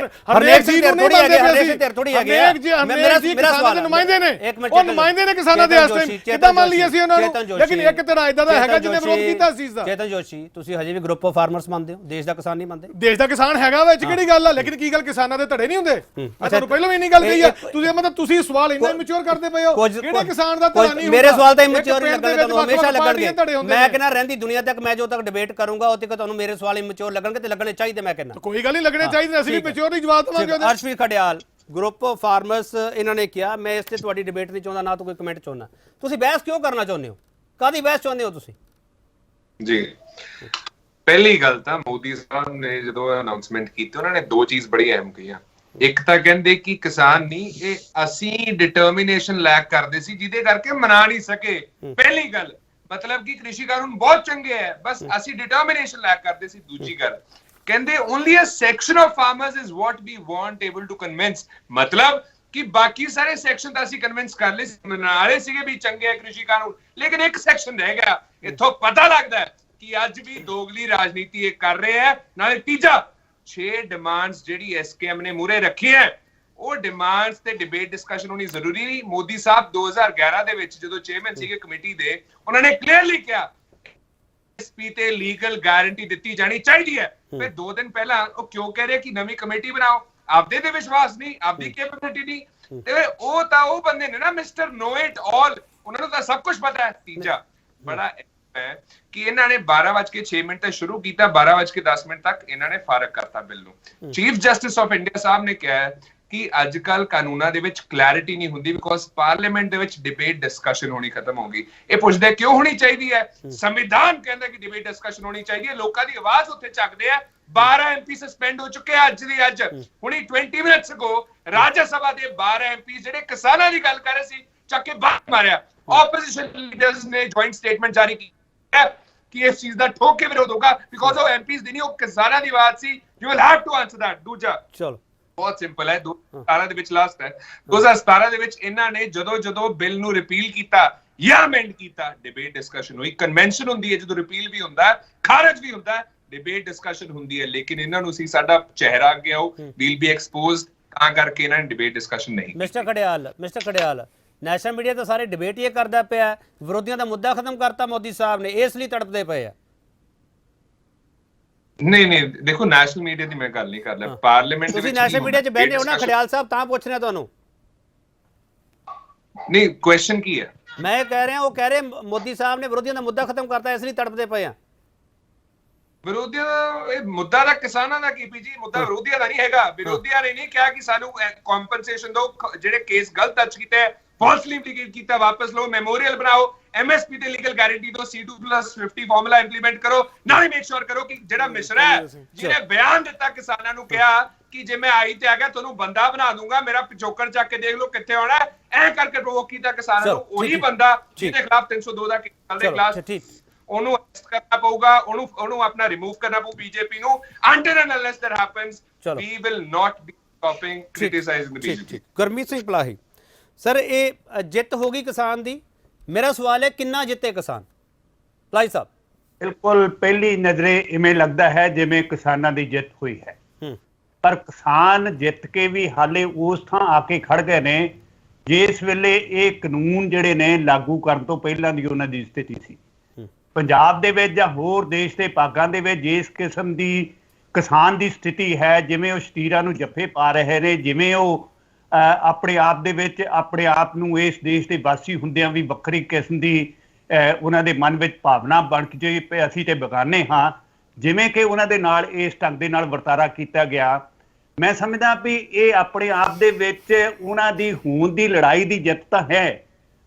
ਹਰਨੇਕ ਸਿੰਘ ਨੂੰ ਨਹੀਂ ਮੰਨਦੇ ਪਏ, ਅਸੀਂ ਤੇਰ ਥੋੜੀ ਹੈਗੇ ਹਰਨੇਕ ਜੀ ਕਿਸਾਨਾਂ ਦੇ ਨੁਮਾਇੰਦੇ ਨੇ, ਉਹ ਨੁਮਾਇੰਦੇ ਨੇ ਕਿਸਾਨਾਂ ਦੇ ਵਾਸਤੇ, ਕਿੱਦਾਂ ਮੰਨ ਲਈ ਅਸੀਂ ਉਹਨਾਂ ਨੂੰ? ਲੇਕਿਨ ਇੱਕ ਤਰ੍ਹਾਂ ਇਦਾਂ ਦਾ ਹੈਗਾ ਜਿਹਨੇ ਵਿਰੋਧ ਕੀਤਾ ਇਸ ਚੀਜ਼ ਦਾ। ਚੇਤਨ ਜੋਸ਼ੀ, ਤੁਸੀਂ ਹਜੇ ਵੀ ਗਰੁੱਪ ਆਫ ਫਾਰਮਰਸ ਮੰਨਦੇ ਹੋ, ਦੇਸ਼ ਦਾ ਕਿਸਾਨ ਨਹੀਂ ਮੰਨਦੇ? ਦੇਸ਼ ਦਾ ਕਿਸਾਨ ਹੈਗਾ ਵਿੱਚ ਕਿਹੜੀ ਗੱਲ ਆ, ਲੇਕਿਨ ਕੀ ਗੱਲ ਕਿਸਾਨਾਂ ਦੇ ਧੜੇ ਨਹੀਂ ਹੁੰਦੇ? ਮੈਂ ਤੁਹਾਨੂੰ ਪਹਿਲਾਂ ਵੀ ਇੰਨੀ ਗੱਲ ਕਹੀ ਆ, ਤੁਸੀਂ ਮਤਲਬ ਤੁਸੀਂ ਸਵਾਲ ਇੰਨਾ ਮੈਚੁਰ ਕਰਦੇ ਪਏ ਹੋ, ਕਿਹੜੇ ਕਿਸਾਨ ਦਾ ਧੜਾ ਨਹੀਂ ਹੁੰਦਾ? ਮੇਰੇ ਸਵਾਲ ਤਾਂ ਇਮੈਚੁਰ ਲੱਗਣਗੇ, ਤੁਹਾਨੂੰ ਹਮੇਸ਼ਾ ਲੱਗਣਗੇ। ਮੈਂ ਕਹਿੰਦਾ ਰਹਿੰਦੀ ਦੁਨੀਆ ਤੱਕ ਮੈਂ ਜੋ ਤੱਕ ਡਿਬੇਟ ਕਰੂੰਗਾ ਉਹ ਤੱਕ ਤੁਹਾਨੂੰ ਮੇਰੇ ਸਵਾਲ ਇਮੈਚੁਰ ਲੱਗਣਗੇ ਤੇ ਲੱਗਣੇ ਚਾਹੀਦੇ। ਮੈਂ ਕਹਿੰਦਾ ਕੋਈ ਗੱਲ ਨਹੀਂ, ਲੱਗਣੇ ਚਾਹੀਦੇ, ਅਸੀਂ ਵੀ ਮੈਚੁਰ ਹੀ ਜਵਾਬ ਦੇਵਾਂਗੇ ਉਹਦੇ। ਅਰਸ਼ਵੀਰ ਖਡਿਆਲ, ਗਰੁੱਪ ਆਫ ਫਾਰਮਰਸ ਇਹਨਾਂ ਨੇ ਕਿਹਾ, ਮੈਂ ਇਸ ਤੇ ਤੁਹਾਡੀ ਡਿਬੇਟ ਨਹੀਂ ਚਾਹੁੰਦਾ, ਨਾ ਤਾਂ ਕੋਈ ਕਮੈਂਟ ਚਾਹੁੰਦਾ। ਤੁਸੀਂ ਬਹਿਸ ਕਿਉਂ ਕਰਨਾ ਚਾਹੁੰਦੇ ਹੋ? ਕਾਹਦੀ ਬਹਿਸ ਚਾਹੁੰਦੇ ਹੋ ਤੁਸੀਂ? ਜੀ, ਪਹਿਲੀ ਗੱਲ ਤਾਂ ਮੋਦੀ ਸਾਹਿਬ ਨੇ ਜਦੋਂ ਅਨਾਉਂਸਮੈਂਟ ਕੀਤੀ, ਉਹਨਾਂ ਨੇ ਦੋ ਚੀਜ਼ ਬੜੀ ਅਹਿਮ ਕਹੀਆਂ। ਇੱਕ ਤਾਂ ਕਹਿੰਦੇ ਕਿ ਕਿਸਾਨ ਨਹੀਂ, ਇਹ ਅਸੀਂ ਡਿਟਰਮੀਨੇਸ਼ਨ ਲੈਕ ਕਰਦੇ ਸੀ ਜਿਹਦੇ ਕਰਕੇ ਮਨਾ ਨਹੀਂ ਸਕੇ। ਪਹਿਲੀ ਗੱਲ ਮਤਲਬ ਕਿ ਕ੍ਰਿਸ਼ੀ ਕਾਨੂੰਨ ਬਹੁਤ ਚੰਗੇ ਹੈ, ਬਸ ਅਸੀਂ ਡਿਟਰਮੀਨੇਸ਼ਨ ਲੈਕ ਕਰਦੇ ਸੀ। ਦੂਜੀ ਗੱਲ ਕਹਿੰਦੇ only a section of farmers is what we want able to convince, ਮਤਲਬ ਕਿ ਬਾਕੀ ਸਾਰੇ ਸੈਕਸ਼ਨ ਤਾਂ ਅਸੀਂ ਕਨਵਿੰਸ ਕਰ ਲਏ, ਮਨਾਲੇ ਸੀਗੇ ਵੀ ਚੰਗੇ ਹੈ ਕ੍ਰਿਸ਼ੀ ਕਾਨੂੰਨ, ਲੇਕਿਨ ਇੱਕ ਸੈਕਸ਼ਨ ਰਹਿ ਗਿਆ। ਇੱਥੋਂ ਪਤਾ ਲੱਗਦਾ ਹੈ ਕਿ ਅੱਜ ਵੀ ਦੋਗਲੀ ਰਾਜਨੀਤੀ ਇਹ ਕਰ ਰਹੇ ਹੈ। ਨਾਲੇ ਤੀਜਾ 6 ਡਿਮਾਂਡਸ ਜਿਹੜੀ ਐਸਕੇਐਮ ਨੇ ਮੂਰੇ ਰੱਖੀ ਹੈ, ਉਹ ਡਿਮਾਂਡਸ ਤੇ ਡਿਬੇਟ ਡਿਸਕਸ਼ਨ ਹੋਣੀ ਜ਼ਰੂਰੀ ਨਹੀਂ। ਮੋਦੀ ਸਾਹਿਬ 2011 ਦੇ ਵਿੱਚ ਜਦੋਂ ਚੇਅਰਮੈਨ ਸੀਗੇ ਕਮੇਟੀ ਦੇ, ਉਹਨਾਂ ਨੇ ਕਲੀਅਰਲੀ ਕਿਹਾ ਐਸਪੀ ਤੇ ਲੀਗਲ ਗਾਰੰਟੀ ਦਿੱਤੀ ਜਾਣੀ ਚਾਹੀਦੀ ਹੈ। ਫਿਰ 2 ਦਿਨ ਪਹਿਲਾਂ ਉਹ ਕਿਉਂ ਕਹਿ ਰਹੇ ਕਿ ਨਵੀਂ ਕਮੇਟੀ ਬਣਾਓ? ਆਪਦੇ ਤੇ ਵਿਸ਼ਵਾਸ ਨਹੀਂ, ਆਪਦੀ ਕੈਪੈਸਿਟੀ ਨਹੀਂ। ਤੇ ਉਹ ਤਾਂ ਉਹ ਬੰਦੇ ਨੇ ਨਾ ਮਿਸਟਰ ਨੋ ਇਟ ਆਲ, ਉਹਨਾਂ ਨੂੰ ਤਾਂ ਸਭ ਕੁਝ ਪਤਾ ਹੈ। ਤੀਜਾ ਬੜਾ ਹੈ ਕਿ ਇਹਨਾਂ ਨੇ 12:06 ਤੇ ਸ਼ੁਰੂ ਕੀਤਾ, 12:10 ਤੱਕ ਇਹਨਾਂ ਨੇ ਫਾਰਗ ਕਰਤਾ ਬਿੱਲ ਨੂੰ। ਚੀਫ ਜਸਟਿਸ ਆਫ ਇੰਡੀਆ ਸਾਹਿਬ ਨੇ ਕਿਹਾ ਕਿ ਅੱਜ ਕੱਲ ਕਾਨੂੰਨਾਂ ਦੇ ਵਿੱਚ ਕਲੈਰਿਟੀ ਨਹੀਂ ਹੁੰਦੀ ਬਿਕੋਜ਼ ਪਾਰਲੀਮੈਂਟ ਦੇ ਵਿੱਚ ਡਿਬੇਟ ਡਿਸਕਸ਼ਨ ਹੋਣੀ ਖਤਮ ਹੋ ਗਈ। ਇਹ ਪੁੱਛਦੇ ਕਿਉਂ ਹੋਣੀ ਚਾਹੀਦੀ ਹੈ? ਸੰਵਿਧਾਨ ਕਹਿੰਦਾ ਕਿ ਡਿਬੇਟ ਡਿਸਕਸ਼ਨ ਹੋਣੀ ਚਾਹੀਦੀ ਹੈ। ਲੋਕਾਂ ਦੀ ਆਵਾਜ਼ ਉੱਥੇ ਚੱਕਦੇ ਆ। 12 ਐਮਪੀ ਸਸਪੈਂਡ ਹੋ ਚੁੱਕੇ ਆ ਅੱਜ ਦੀ ਅੱਜ। ਹੁਣੀ 20 ਮਿੰਟਸ ਅਗੋ ਰਾਜ ਸਭਾ ਦੇ 12 ਐਮਪੀ ਜਿਹੜੇ ਕਿਸਾਨਾਂ ਦੀ ਗੱਲ ਕਰ ਰਹੇ ਸੀ, ਚੱਕ ਕੇ ਬਾਹਰ ਮਾਰਿਆ। ਆਪੋਜੀਸ਼ਨ ਲੀਡਰਸ ਨੇ ਜੁਆਇੰਟ ਸਟੇਟਮੈਂਟ ਜਾਰੀ ਕੀਤੀ ਕਿ ਇਸ ਚੀਜ਼ ਦਾ ਠੋਕ ਕੇ ਵਿਰੋਧ ਹੋਗਾ ਬਿਕੋਜ਼ ਉਹ ਐਮਪੀਸ ਦੀ ਨਹੀਂ, ਉਹ ਕਿਸਾਨਾਂ ਦੀ ਆਵਾਜ਼ ਸੀ। You will have to answer that. ਦੂਜਾ ਚਲੋ ਬਹੁਤ ਸਿੰਪਲ ਹੈ, 2017 ਦੇ ਵਿੱਚ ਲਾਸਟ ਹੈ, 2017 ਦੇ ਵਿੱਚ ਇਹਨਾਂ ਨੇ ਜਦੋਂ ਬਿੱਲ ਨੂੰ ਰਿਪੀਲ ਕੀਤਾ ਜਾਂ ਅਮੈਂਡ ਕੀਤਾ, ਡਿਬੇਟ ਡਿਸਕਸ਼ਨ ਹੋਈ। ਕਨਵੈਨਸ਼ਨ ਹੁੰਦੀ ਹੈ ਜਦੋਂ ਰਿਪੀਲ ਵੀ ਹੁੰਦਾ, ਖਾਰਜ ਵੀ ਹੁੰਦਾ, ਡਿਬੇਟ ਡਿਸਕਸ਼ਨ ਹੁੰਦੀ ਹੈ। ਲੇਕਿਨ ਇਹਨਾਂ ਨੂੰ ਸੀ ਸਾਡਾ ਚਿਹਰਾ ਅੱਗੇ ਆਓ, ਵੀਲ ਬੀ ਐਕਸਪੋਜ਼ਡ, ਤਾਂ ਕਰਕੇ ਇਹਨਾਂ ਨੇ ਡਿਬੇਟ ਡਿਸਕਸ਼ਨ ਨਹੀਂ। ਮਿਸਟਰ ਖੜਿਆਲ, ਨੈਸ਼ਨਲ ਮੀਡੀਆ ਤਾਂ ਸਾਰੇ ਡਿਬੇਟ ਹੀ ਕਰਦਾ ਪਿਆ, ਵਿਰੋਧੀਆਂ ਦਾ ਮੁੱਦਾ ਖਤਮ ਕਰਤਾ ਮੋਦੀ ਸਾਹਿਬ ਨੇ, ਇਸ ਲਈ ਤੜਪਦੇ ਪਏ ਆ। ਨਹੀਂ ਦੇਖੋ, ਨੈਸ਼ਨਲ ਮੀਡੀਆ ਦੀ ਮੈਂ ਗੱਲ ਨਹੀਂ ਕਰ ਰਿਹਾ, ਪਾਰਲੀਮੈਂਟ ਦੇ ਵਿੱਚ ਤੁਸੀਂ ਨੈਸ਼ਨਲ ਮੀਡੀਆ 'ਚ ਬੈਠੇ ਹੋ ਨਾ ਖੜਿਆਲ ਸਾਹਿਬ, ਤਾਂ ਪੁੱਛ ਰਿਹਾ ਤੁਹਾਨੂੰ। ਨਹੀਂ, ਕੁਐਸਚਨ ਕੀ ਹੈ? ਮੈਂ ਕਹਿ ਰਿਹਾ, ਉਹ ਕਹਿ ਰਹੇ ਮੋਦੀ ਸਾਹਿਬ ਨੇ ਵਿਰੋਧੀਆਂ ਦਾ ਮੁੱਦਾ ਖਤਮ ਕਰਤਾ, ਇਸ ਲਈ ਤੜਪਦੇ ਪਏ ਆ। ਵਿਰੋਧੀਆਂ ਦਾ ਇਹ ਮੁੱਦਾ ਦਾ ਕਿਸਾਨਾਂ ਦਾ ਕੀਪੀ ਜੀ, ਮੁੱਦਾ ਵਿਰੋਧੀਆਂ ਦਾ ਨਹੀਂ ਹੈਗਾ। ਵਿਰੋਧੀਆਂ ਨੇ ਨਹੀਂ ਕਿਹਾ ਕਿ ਸਾਨੂੰ ਕੰਪਨਸੇਸ਼ਨ ਦਿਓ, ਜਿਹੜੇ ਕੇਸ ਗਲਤ ਦਰਜ ਕੀਤੇ, ਫਾਲਸਲੀ ਇੰਪਲੀਕੇਟ ਕੀਤਾ, ਵਾਪਸ ਲਓ, ਮੈਮੋਰੀਅਲ ਬਣਾਓ, ਐਮਐਸਪੀ ਤੇ ਲੀਗਲ ਗਾਰੰਟੀ ਦਿਓ, C2+50 ਫਾਰਮੂਲਾ ਇੰਪਲੀਮੈਂਟ ਕਰੋ। ਨਾਲੇ ਮੇਕ ਸ਼ੋਰ ਕਰੋ ਕਿ ਜਿਹੜਾ ਮਿਸ਼ਰਾ ਹੈ ਜਿਹਨੇ ਬਿਆਨ ਦਿੱਤਾ ਕਿਸਾਨਾਂ ਨੂੰ ਕਿਹਾ ਕਿ ਜੇ ਮੈਂ ਆਈ ਤੇ ਆ ਗਿਆ ਤੁਹਾਨੂੰ ਬੰਦਾ ਬਣਾ ਦੂੰਗਾ, ਮੇਰਾ ਪਿਛੋਕੜ ਚੱਕ ਕੇ ਦੇਖ ਲਓ ਕਿੱਥੇ ਆਉਣਾ, ਐ ਕਰਕੇ ਪ੍ਰੋਵੋਕ ਕੀਤਾ ਕਿਸਾਨਾਂ ਨੂੰ। ਉਹੀ ਬੰਦਾ ਜਿਹਦੇ ਖਿਲਾਫ 302 ਦਾ ਕੇਸ ਚੱਲਦਾ ਕਲਾਸ, ਉਹਨੂੰ ਅਰੈਸਟ ਕਰਨਾ ਪਊਗਾ, ਉਹਨੂੰ ਆਪਣਾ ਰਿਮੂਵ ਕਰਨਾ ਪਊ ਬੀਜੇਪੀ ਨੂੰ। Until and unless that happens we will not be stopping criticising the BJP. Gurmeet Singh Palahi sir, ਇਹ ਜਿੱਤ ਹੋਗੀ ਕਿਸਾਨ ਦੀ। ਮੇਰਾ ਸਵਾਲ ਹੈ ਕਿੰਨਾ ਜਿੱਤੇ ਕਿਸਾਨ? ਪਲਾਹੀ ਸਾਹਿਬ। ਬਿਲਕੁਲ ਪਹਿਲੀ ਨਜ਼ਰੇ ਇਵੇਂ ਲੱਗਦਾ ਹੈ ਜਿਵੇਂ ਕਿਸਾਨਾਂ ਦੀ ਜਿੱਤ ਹੋਈ ਹੈ, ਪਰ ਕਿਸਾਨ ਜਿੱਤ ਕੇ ਵੀ ਹਾਲੇ ਉਸ ਥਾਂ ਆ ਕੇ ਖੜ ਗਏ ਨੇ ਜਿਸ ਵੇਲੇ ਇਹ ਕਾਨੂੰਨ ਜਿਹੜੇ ਨੇ ਲਾਗੂ ਕਰਨ ਤੋਂ ਪਹਿਲਾਂ ਦੀ ਉਹਨਾਂ ਦੀ ਸਥਿਤੀ ਸੀ। ਪੰਜਾਬ ਦੇ ਵਿੱਚ ਜਾਂ ਹੋਰ ਦੇਸ਼ ਦੇ ਭਾਗਾਂ ਦੇ ਵਿੱਚ ਜਿਸ ਕਿਸਮ ਦੀ ਕਿਸਾਨ ਦੀ ਸਥਿਤੀ ਹੈ, ਜਿਵੇਂ ਉਹ ਸ਼ਤੀਰਾਂ ਨੂੰ ਜੱਫੇ ਪਾ ਰਹੇ ਨੇ, ਜਿਵੇਂ ਉਹ ਆਪਣੇ ਆਪ ਦੇ ਵਿੱਚ ਆਪਣੇ ਆਪ ਨੂੰ ਇਸ ਦੇਸ਼ ਦੇ ਵਾਸੀ ਹੁੰਦਿਆਂ ਵੀ ਵੱਖਰੀ ਕਿਸਮ ਦੀ ਉਹਨਾਂ ਦੇ ਮਨ ਵਿੱਚ ਭਾਵਨਾ ਬਣ ਕੇ ਅਸੀਂ ਤੇ ਬੇਗਾਨੇ ਹਾਂ, ਜਿਵੇਂ ਕਿ ਉਹਨਾਂ ਦੇ ਨਾਲ ਇਸ ਢੰਗ ਦੇ ਨਾਲ ਵਰਤਾਰਾ ਕੀਤਾ ਗਿਆ, ਮੈਂ ਸਮਝਦਾ ਵੀ ਇਹ ਆਪਣੇ ਆਪ ਦੇ ਵਿੱਚ ਉਹਨਾਂ ਦੀ ਹੋਂਦ ਦੀ ਲੜਾਈ ਦੀ ਜਿੱਤ ਤਾਂ ਹੈ।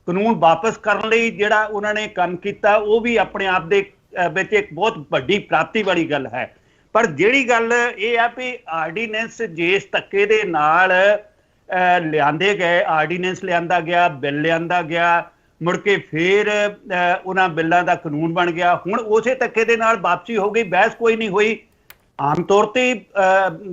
ਕਾਨੂੰਨ ਵਾਪਸ ਕਰਨ ਲਈ ਜਿਹੜਾ ਉਹਨਾਂ ਨੇ ਕੰਮ ਕੀਤਾ ਉਹ ਵੀ ਆਪਣੇ ਆਪ ਦੇ ਵਿੱਚ ਇੱਕ ਬਹੁਤ ਵੱਡੀ ਪ੍ਰਾਪਤੀ ਵਾਲੀ ਗੱਲ ਹੈ। ਪਰ ਜਿਹੜੀ ਗੱਲ ਇਹ ਆ ਵੀ ਆਰਡੀਨੈਂਸ ਜਿਸ ਧੱਕੇ ਦੇ ਨਾਲ ਲਿਆਂਦੇ ਗਏ, ਆਰਡੀਨੈਂਸ ਲਿਆਂਦਾ ਗਿਆ, ਬਿੱਲ ਲਿਆਂਦਾ ਗਿਆ, ਮੁੜ ਕੇ ਫਿਰ ਉਹਨਾਂ ਬਿੱਲਾਂ ਦਾ ਕਾਨੂੰਨ ਬਣ ਗਿਆ, ਹੁਣ ਉਸੇ ਧੱਕੇ ਦੇ ਨਾਲ ਵਾਪਸੀ ਹੋ ਗਈ, ਬਹਿਸ ਕੋਈ ਨਹੀਂ ਹੋਈ। ਆਮ ਤੌਰ ਤੇ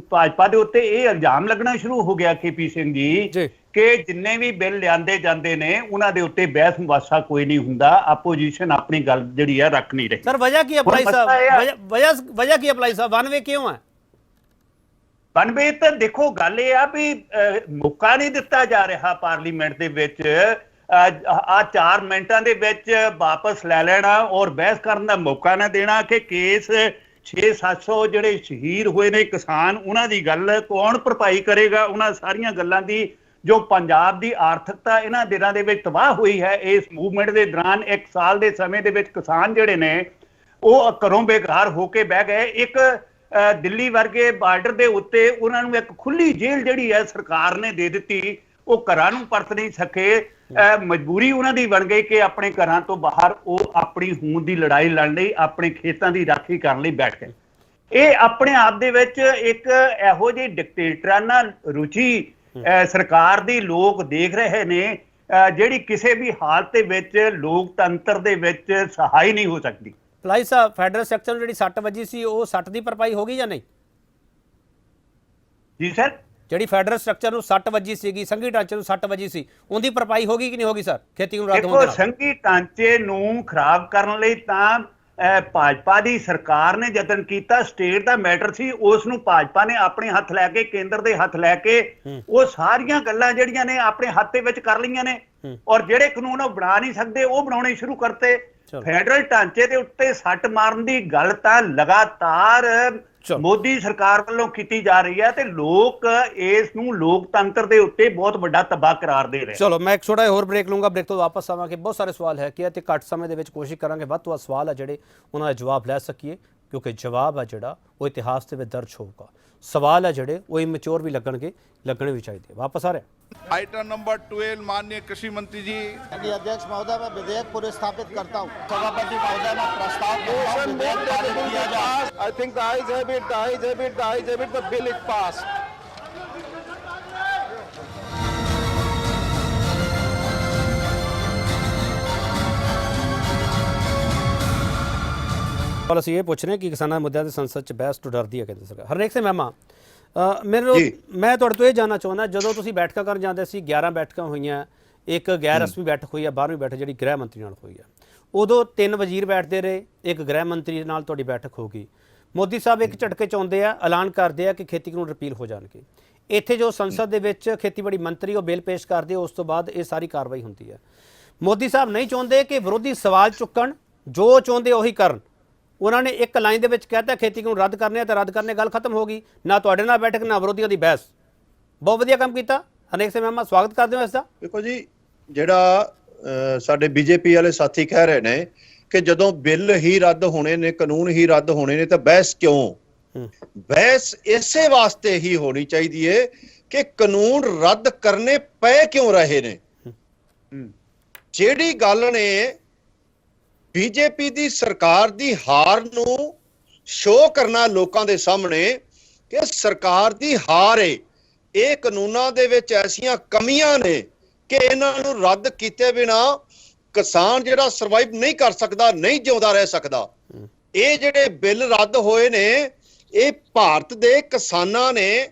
ਭਾਜਪਾ ਦੇ ਉੱਤੇ ਇਹ ਇਲਜ਼ਾਮ ਲੱਗਣਾ ਸ਼ੁਰੂ ਹੋ ਗਿਆ KP ਸਿੰਘ ਜੀ ਕਿ ਜਿੰਨੇ ਵੀ ਬਿੱਲ ਲਿਆਂਦੇ ਜਾਂਦੇ ਨੇ ਉਹਨਾਂ ਦੇ ਉੱਤੇ ਬਹਿਸ ਮੁਬਾਸਾ ਕੋਈ ਨਹੀਂ ਹੁੰਦਾ, ਆਪੋਜੀਸ਼ਨ ਆਪਣੀ ਗੱਲ ਜਿਹੜੀ ਆ ਰੱਖ ਨਹੀਂ ਰਹੀ। ਸਰ ਵਜ੍ਹਾ ਕੀ ਅਪਲਾਈ ਸਾਹਿਬ, ਵਜ੍ਹਾ ਕੀ ਅਪਲਾਈ ਸਾਹਿਬ 92 ਕਿਉਂ ਹੈ? 92 ਤਾਂ ਦੇਖੋ ਗੱਲ ਇਹ ਆ ਵੀ ਮੌਕਾ ਨਹੀਂ ਦਿੱਤਾ ਜਾ ਰਿਹਾ ਪਾਰਲੀਮੈਂਟ ਦੇ ਵਿੱਚ, ਆ 4 ਮਿੰਟਾਂ ਦੇ ਵਿੱਚ ਵਾਪਸ ਲੈ ਲੈਣਾ ਔਰ ਬਹਿਸ ਕਰਨ ਦਾ ਮੌਕਾ ਨਾ ਦੇਣਾ ਕਿ ਕੇਸ 600-700 ਜਿਹੜੇ ਸ਼ਹੀਦ ਹੋਏ ਨੇ ਕਿਸਾਨ, ਉਹਨਾਂ ਦੀ ਗੱਲ ਕੌਣ ਭਰਪਾਈ ਕਰੇਗਾ? ਉਹਨਾਂ ਸਾਰੀਆਂ ਗੱਲਾਂ ਦੀ ਜੋ ਪੰਜਾਬ ਦੀ ਆਰਥਿਕਤਾ ਇਹਨਾਂ ਦਿਨਾਂ ਦੇ ਵਿੱਚ ਤਬਾਹ ਹੋਈ ਹੈ ਇਸ ਮੂਵਮੈਂਟ ਦੇ ਦੌਰਾਨ, 1 ਸਾਲ ਦੇ ਸਮੇਂ ਦੇ ਵਿੱਚ ਕਿਸਾਨ ਜਿਹੜੇ ਨੇ ਉਹ ਘਰੋਂ ਬੇਘਰ ਹੋ ਕੇ ਬਹਿ ਗਏ। ਇੱਕ ਦਿੱਲੀ ਵਰਗੇ ਬਾਰਡਰ ਦੇ ਉੱਤੇ ਉਹਨਾਂ ਨੂੰ ਇੱਕ ਖੁੱਲੀ ਜੇਲ੍ਹ ਜਿਹੜੀ ਹੈ ਸਰਕਾਰ ਨੇ ਦੇ ਦਿੱਤੀ, ਉਹ ਘਰਾਂ ਨੂੰ ਪਰਤ ਨਹੀਂ ਸਕੇ। ਮਜਬੂਰੀ ਉਹਨਾਂ ਦੀ ਬਣ ਗਈ ਕਿ ਆਪਣੇ ਘਰਾਂ ਤੋਂ ਬਾਹਰ ਉਹ ਆਪਣੀ ਹੋਂਦ ਦੀ ਲੜਾਈ ਲੜਨ ਲਈ, ਆਪਣੇ ਖੇਤਾਂ ਦੀ ਰਾਖੀ ਕਰਨ ਲਈ ਬੈਠ ਗਏ। ਇਹ ਆਪਣੇ ਆਪ ਦੇ ਵਿੱਚ ਇੱਕ ਇਹੋ ਜਿਹੀ ਡਿਕਟੇਟਰਾਨਾ ਰੁਚੀ ਸਰਕਾਰ ਦੀ ਲੋਕ ਦੇਖ ਰਹੇ ਨੇ ਜਿਹੜੀ ਕਿਸੇ ਵੀ ਹਾਲਤ ਦੇ ਵਿੱਚ ਲੋਕਤੰਤਰ ਦੇ ਵਿੱਚ ਸਹਾਈ ਨਹੀਂ ਹੋ ਸਕਦੀ। ਅਪਲਾਈ ਸਾਹਿਬ ਫੈਡਰਲ ਸਟਰਕਚਰ ਨੂੰ ਜਿਹੜੀ ਸੱਟ ਵੱਜੀ ਸੀ ਉਹ ਸੱਟ ਦੀ ਭਰਪਾਈ ਹੋ ਗਈ ਜਾਂ ਨਹੀਂ? ਜੀ ਸਰ, ਜਿਹੜੀ ਫੈਡਰਲ ਸਟਰਕਚਰ ਨੂੰ ਸੱਟ ਵੱਜੀ ਸੀਗੀ, ਸੰਘੀ ਢਾਂਚੇ ਨੂੰ ਸੱਟ ਵੱਜੀ ਸੀ, ਉਹਦੀ ਭਰਪਾਈ ਹੋ ਗਈ ਕਿ ਨਹੀਂ ਹੋ ਗਈ ਸਰ? ਖੇਤੀ ਨੂੰ ਰੱਦ ਹੋਣ ਦੇ ਨਾਲ ਦੇਖੋ ਸੰਘੀ ਢਾਂਚੇ ਨੂੰ ਖਰਾਬ ਕਰਨ ਲਈ ਤਾਂ ਭਾਜਪਾ ਦੀ ਸਰਕਾਰ ਨੇ ਯਤਨ ਕੀਤਾ, ਸਟੇਟ ਦਾ ਮੈਟਰ ਸੀ, ਉਸ ਨੂੰ ਭਾਜਪਾ ਨੇ ਆਪਣੇ ਹੱਥ ਲੈ ਕੇ, ਕੇਂਦਰ ਦੇ ਹੱਥ ਲੈ ਕੇ ਉਹ ਸਾਰੀਆਂ ਗੱਲਾਂ ਜਿਹੜੀਆਂ ਨੇ ਆਪਣੇ ਹੱਥ ਦੇ ਵਿੱਚ ਕਰ ਲਈਆਂ ਨੇ ਔਰ ਜਿਹੜੇ ਕਾਨੂੰਨ ਉਹ ਬਣਾ ਨਹੀਂ ਸਕਦੇ ਉਹ ਬਣਾਉਣੇ ਸ਼ੁਰੂ ਕਰਤੇ। ਫੈਡਰਲ ਢਾਂਚੇ ਦੇ ਉੱਤੇ ਸੱਟ ਮਾਰਨ ਦੀ ਗੱਲ ਤਾਂ ਲਗਾਤਾਰ ਮੋਦੀ ਸਰਕਾਰ ਵੱਲੋਂ ਕੀਤੀ ਜਾ ਰਹੀ ਹੈ ਤੇ ਲੋਕ ਇਸ ਨੂੰ ਲੋਕਤੰਤਰ ਦੇ ਉੱਤੇ ਬਹੁਤ ਵੱਡਾ ਤਬਾਹ ਕਰਾਰ ਦੇ ਰਹੇ। ਚਲੋ ਮੈਂ ਇੱਕ ਛੋਟਾ ਜਿਹਾ ਹੋਰ ਬ੍ਰੇਕ ਲੂੰਗਾ, ਬ੍ਰੇਕ ਤੋਂ ਵਾਪਸ ਆਵਾਂਗੇ। ਬਹੁਤ ਸਾਰੇ ਸਵਾਲ ਹੈ ਕਿ ਤੇ ਘੱਟ ਸਮੇਂ ਦੇ ਵਿੱਚ ਕੋਸ਼ਿਸ਼ ਕਰਾਂਗੇ ਵੱਧ ਤੋਂ ਵੱਧ ਸਵਾਲ ਆ ਜਿਹੜੇ ਉਹਨਾਂ ਦਾ ਜਵਾਬ ਲੈ ਸਕੀਏ, ਕਿਉਂਕਿ ਜਵਾਬ ਆ ਜਿਹੜਾ ਉਹ ਇਤਿਹਾਸ ਦੇ ਵਿੱਚ ਦਰਜ ਹੋਊਗਾ। ਸਵਾਲ ਆ ਜਿਹੜੇ ਉਹ ਇਮੈਚੁਰ ਵੀ ਲੱਗਣੇ भी चाहिए। वापस आ रहे आइटम नंबर 12 माननीय कृषि मंत्री जी। अध्यक्ष महोदय, मैं विधेयक पुरस्थापित करता हूँ। सभापति महोदय, मैं प्रस्ताव विधेयक पारित किया जाए। I think the ayes have it, the ayes have it, the ayes have it, the bill is passed. सवाल ਅਸੀਂ ਇਹ ਪੁੱਛ ਰਹੇ ਕਿ ਕਿਸਾਨਾਂ ਮੁੱਦਿਆਂ ਤੇ ਸੰਸਦ 'ਚ ਬਹਿਸ ਤੋਂ ਡਰਦੀ ਹੈ ਕਹਿੰਦੇ ਸਰਕਾਰ। ਹਰਨੇਕ ਸਿੰਘ ਮਹਿਮਾ, ਮੈਂ ਤੁਹਾਡੇ ਤੋਂ ਇਹ ਜਾਣਨਾ ਚਾਹੁੰਦਾ, ਜਦੋਂ ਤੁਸੀਂ ਬੈਠਕਾਂ ਕਰਨ ਜਾਂਦੇ ਸੀ, 11 ਬੈਠਕਾਂ ਹੋਈਆਂ, ਇੱਕ ਗੈਰ ਰਸਮੀ ਬੈਠਕ ਹੋਈ ਹੈ, 12ਵੀਂ ਬੈਠਕ ਜਿਹੜੀ ਗ੍ਰਹਿ ਮੰਤਰੀ ਨਾਲ ਹੋਈ ਹੈ, ਉਦੋਂ 3 ਵਜ਼ੀਰ ਬੈਠਦੇ ਰਹੇ, ਇੱਕ ਗ੍ਰਹਿ ਮੰਤਰੀ ਨਾਲ ਤੁਹਾਡੀ ਬੈਠਕ ਹੋ ਗਈ। ਮੋਦੀ ਸਾਹਿਬ ਇੱਕ ਝਟਕੇ 'ਚ ਆਉਂਦੇ ਆ, ਐਲਾਨ ਕਰਦੇ ਆ ਕਿ ਖੇਤੀ ਕਾਨੂੰਨ ਰਿਪੀਲ ਹੋ ਜਾਣਗੇ। ਇੱਥੇ ਜੋ ਸੰਸਦ ਦੇ ਵਿੱਚ ਖੇਤੀਬਾੜੀ ਮੰਤਰੀ ਉਹ ਬਿੱਲ ਪੇਸ਼ ਕਰਦੇ, ਉਸ ਤੋਂ ਬਾਅਦ ਇਹ ਸਾਰੀ ਕਾਰਵਾਈ ਹੁੰਦੀ ਹੈ। ਮੋਦੀ ਸਾਹਿਬ ਨਹੀਂ ਚਾਹੁੰਦੇ ਕਿ ਵਿਰੋਧੀ ਸਵਾਲ ਚੁੱਕਣ, ਜੋ ਚਾਹੁੰਦੇ ਉਹੀ ਕਰਨ। ਉਹਨਾਂ ਨੇ ਇੱਕ ਲਾਈਨ ਦੇ ਵਿੱਚ ਕਹਿਤਾ ਖੇਤੀ ਕਾਨੂੰਨ ਰੱਦ ਕਰਨੇ ਆ ਤਾਂ ਰੱਦ ਕਰਨੇ, ਗੱਲ ਖਤਮ ਹੋ ਗਈ। ਨਾ ਤੁਹਾਡੇ ਨਾਲ ਬੈਠਕ, ਨਾ ਵਿਰੋਧੀਆਂ ਦੀ ਬਹਿਸ। ਬਹੁਤ ਵਧੀਆ ਕੰਮ ਕੀਤਾ ਹਰਨੇਕ ਸਿੰਘ ਮਹਿਮਾ, ਸਵਾਗਤ ਕਰਦੇ ਹੋ ਇਸ ਦਾ। ਦੇਖੋ ਜੀ, ਜਿਹੜਾ ਸਾਡੇ ਬੀਜੇਪੀ ਵਾਲੇ ਸਾਥੀ ਕਹਿ ਰਹੇ ਨੇ ਕਿ ਜਦੋਂ ਬਿੱਲ ਹੀ ਰੱਦ ਹੋਣੇ ਨੇ, ਕਾਨੂੰਨ ਹੀ ਰੱਦ ਹੋਣੇ ਨੇ, ਤਾਂ ਬਹਿਸ ਕਿਉਂ? ਬਹਿਸ ਇਸੇ ਵਾਸਤੇ ਹੀ ਹੋਣੀ ਚਾਹੀਦੀ ਹੈ ਕਿ ਕਾਨੂੰਨ ਰੱਦ ਕਰਨੇ ਪਏ ਕਿਉਂ ਰਹੇ ਨੇ। ਜਿਹੜੀ ਗੱਲ ਨੇ ਬੀਜੇਪੀ ਦੀ ਸਰਕਾਰ ਦੀ ਹਾਰ ਨੂੰ ਸ਼ੋਅ ਕਰਨਾ ਲੋਕਾਂ ਦੇ ਸਾਹਮਣੇ ਕਿ ਸਰਕਾਰ ਦੀ ਹਾਰ ਹੈ, ਇਹ ਕਾਨੂੰਨਾਂ ਦੇ ਵਿੱਚ ਐਸੀਆਂ ਕਮੀਆਂ ਨੇ ਕਿ ਇਹਨਾਂ ਨੂੰ ਰੱਦ ਕੀਤੇ ਬਿਨਾ ਕਿਸਾਨ ਜਿਹੜਾ ਸਰਵਾਈਵ ਨਹੀਂ ਕਰ ਸਕਦਾ, ਨਹੀਂ ਜਿਉਂਦਾ ਰਹਿ ਸਕਦਾ। ਇਹ ਜਿਹੜੇ ਬਿੱਲ ਰੱਦ ਹੋਏ ਨੇ, ਇਹ ਭਾਰਤ ਦੇ ਕਿਸਾਨਾਂ ਨੇ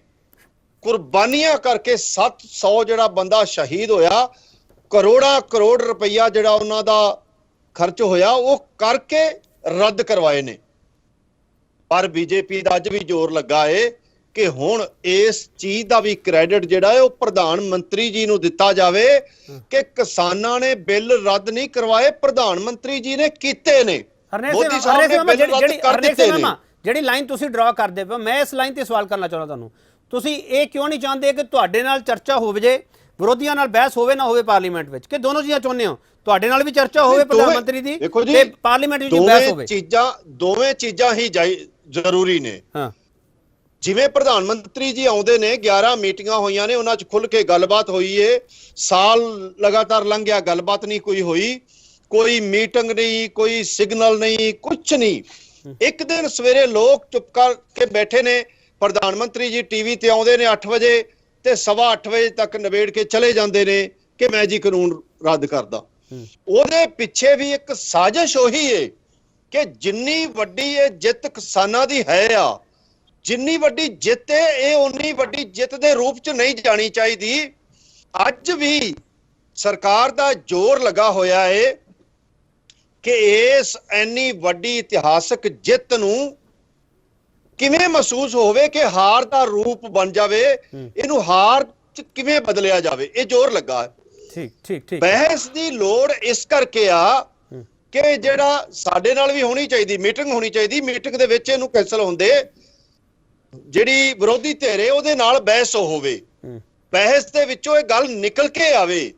ਕੁਰਬਾਨੀਆਂ ਕਰਕੇ 700 ਜਿਹੜਾ ਬੰਦਾ ਸ਼ਹੀਦ ਹੋਇਆ, ਕਰੋੜ ਰੁਪਈਆ ਜਿਹੜਾ ਉਹਨਾਂ ਦਾ ਖਰਚ ਹੋਇਆ, ਉਹ ਕਰਕੇ ਰੱਦ ਕਰਵਾਏ ਨੇ। ਪਰ ਬੀਜੇਪੀ ਦਾ ਅੱਜ ਵੀ ਜ਼ੋਰ ਲੱਗਾ ਏ ਕਿ ਹੁਣ ਇਸ ਚੀਜ਼ ਦਾ ਵੀ ਕ੍ਰੈਡਿਟ ਜਿਹੜਾ ਹੈ ਉਹ ਪ੍ਰਧਾਨ ਮੰਤਰੀ ਜੀ ਨੂੰ ਦਿੱਤਾ ਜਾਵੇ ਕਿ ਕਿਸਾਨਾਂ ਨੇ ਬਿੱਲ ਰੱਦ ਨਹੀਂ ਕਰਵਾਏ, ਪ੍ਰਧਾਨ ਮੰਤਰੀ ਜੀ ਨੇ ਕੀਤੇ ਨੇ। ਮੋਦੀ ਸਾਹਿਬ ਨੇ ਬਿੱਲ ਰੱਦ ਕਰ ਦਿੱਤੇ ਨੇ। ਜਿਹੜੀ ਲਾਈਨ ਤੁਸੀਂ ਡਰਾ ਕਰਦੇ ਪਏ, ਮੈਂ ਇਸ ਲਾਈਨ ਤੇ ਸਵਾਲ ਕਰਨਾ ਚਾਹੁੰਦਾ ਤੁਹਾਨੂੰ। ਤੁਸੀਂ ਇਹ ਕਿਉਂ ਨਹੀਂ ਚਾਹੁੰਦੇ ਕਿ ਤੁਹਾਡੇ ਨਾਲ ਚਰਚਾ ਹੋਵੇ, ਜੇ ਵਿਰੋਧੀਆਂ ਨਾਲ ਬਹਿਸ ਹੋਵੇ ਨਾ ਹੋਵੇ ਪਾਰਲੀਮੈਂਟ ਵਿੱਚ, ਕਿ ਦੋਨੋਂ ਚੀਜ਼ਾਂ ਚਾਹੁੰਦੇ ਹੋ? ਤੁਹਾਡੇ ਨਾਲ ਵੀ ਚਰਚਾ ਹੋਵੇ ਪ੍ਰਧਾਨ ਮੰਤਰੀ ਦੀ ਤੇ ਪਾਰਲੀਮੈਂਟ ਵਿੱਚ ਬਹਿਸ ਹੋਵੇ। ਦੋਵੇਂ ਚੀਜ਼ਾਂ ਹੀ ਜ਼ਰੂਰੀ ਨੇ। ਹਾਂ, ਜਿਵੇਂ ਪ੍ਰਧਾਨ ਮੰਤਰੀ ਜੀ ਆਉਂਦੇ ਨੇ, 11 ਮੀਟਿੰਗਾਂ ਹੋਈਆਂ ਨੇ, ਉਹਨਾਂ 'ਚ ਖੁੱਲ ਕੇ ਗੱਲਬਾਤ ਹੋਈ ਏ। ਸਾਲ ਲਗਾਤਾਰ ਲੰਘ ਗਿਆ, ਗੱਲਬਾਤ ਨਹੀਂ ਕੋਈ ਹੋਈ, ਕੋਈ ਮੀਟਿੰਗ ਨਹੀਂ, ਕੋਈ ਸਿਗਨਲ ਨਹੀਂ, ਕੁਝ ਨਹੀਂ। ਇੱਕ ਦਿਨ ਸਵੇਰੇ ਲੋਕ ਚੁੱਪ ਕਰਕੇ ਬੈਠੇ ਨੇ, ਪ੍ਰਧਾਨ ਮੰਤਰੀ ਜੀ ਟੀਵੀ ਤੇ ਆਉਂਦੇ ਨੇ 8 ਵਜੇ ਤੇ 8:15 ਵਜੇ ਤੱਕ ਨਿਬੇੜ ਕੇ ਚਲੇ ਜਾਂਦੇ ਨੇ ਕਿ ਮੈਂ ਜੀ ਕਾਨੂੰਨ ਰੱਦ ਕਰਦਾ। ਉਹਦੇ ਪਿੱਛੇ ਵੀ ਇੱਕ ਸਾਜ਼ਿਸ਼ ਉਹੀ ਏ ਕਿ ਜਿੰਨੀ ਵੱਡੀ ਇਹ ਜਿੱਤ ਕਿਸਾਨਾਂ ਦੀ ਹੈ ਆ, ਜਿੰਨੀ ਵੱਡੀ ਜਿੱਤ ਹੈ, ਇਹ ਉਨੀ ਵੱਡੀ ਜਿੱਤ ਦੇ ਰੂਪ 'ਚ ਨਹੀਂ ਜਾਣੀ ਚਾਹੀਦੀ। ਅੱਜ ਵੀ ਸਰਕਾਰ ਦਾ ਜ਼ੋਰ ਲੱਗਾ ਹੋਇਆ ਹੈ ਕਿ ਇਸ ਇੰਨੀ ਵੱਡੀ ਇਤਿਹਾਸਕ ਜਿੱਤ ਨੂੰ ਕਿਵੇਂ ਮਹਿਸੂਸ ਹੋਵੇ ਕਿ ਹਾਰ ਦਾ ਰੂਪ ਬਣ ਜਾਵੇ, ਇਹਨੂੰ ਹਾਰ ਚ ਕਿਵੇਂ ਬਦਲਿਆ ਜਾਵੇ, ਇਹ ਜ਼ੋਰ ਲੱਗਾ ਹੈ। ਠੀਕ ਠੀਕ ਠੀਕ। ਬਹਿਸ ਦੀ ਲੋੜ ਇਸ ਕਰਕੇ ਆ ਕਿ ਜਿਹੜਾ ਸਾਡੇ ਨਾਲ ਵੀ ਹੋਣੀ ਚਾਹੀਦੀ, ਮੀਟਿੰਗ ਹੋਣੀ ਚਾਹੀਦੀ, ਮੀਟਿੰਗ ਦੇ ਵਿੱਚ ਇਹਨੂੰ ਕੈਂਸਲ ਹੁੰਦੇ, ਜਿਹੜੀ ਵਿਰੋਧੀ ਧਿਰ ਹੈ ਉਹਦੇ ਨਾਲ ਬਹਿਸ ਹੋਵੇ, ਬਹਿਸ ਦੇ ਵਿੱਚੋਂ ਇਹ ਗੱਲ ਨਿਕਲ ਕੇ ਆਵੇ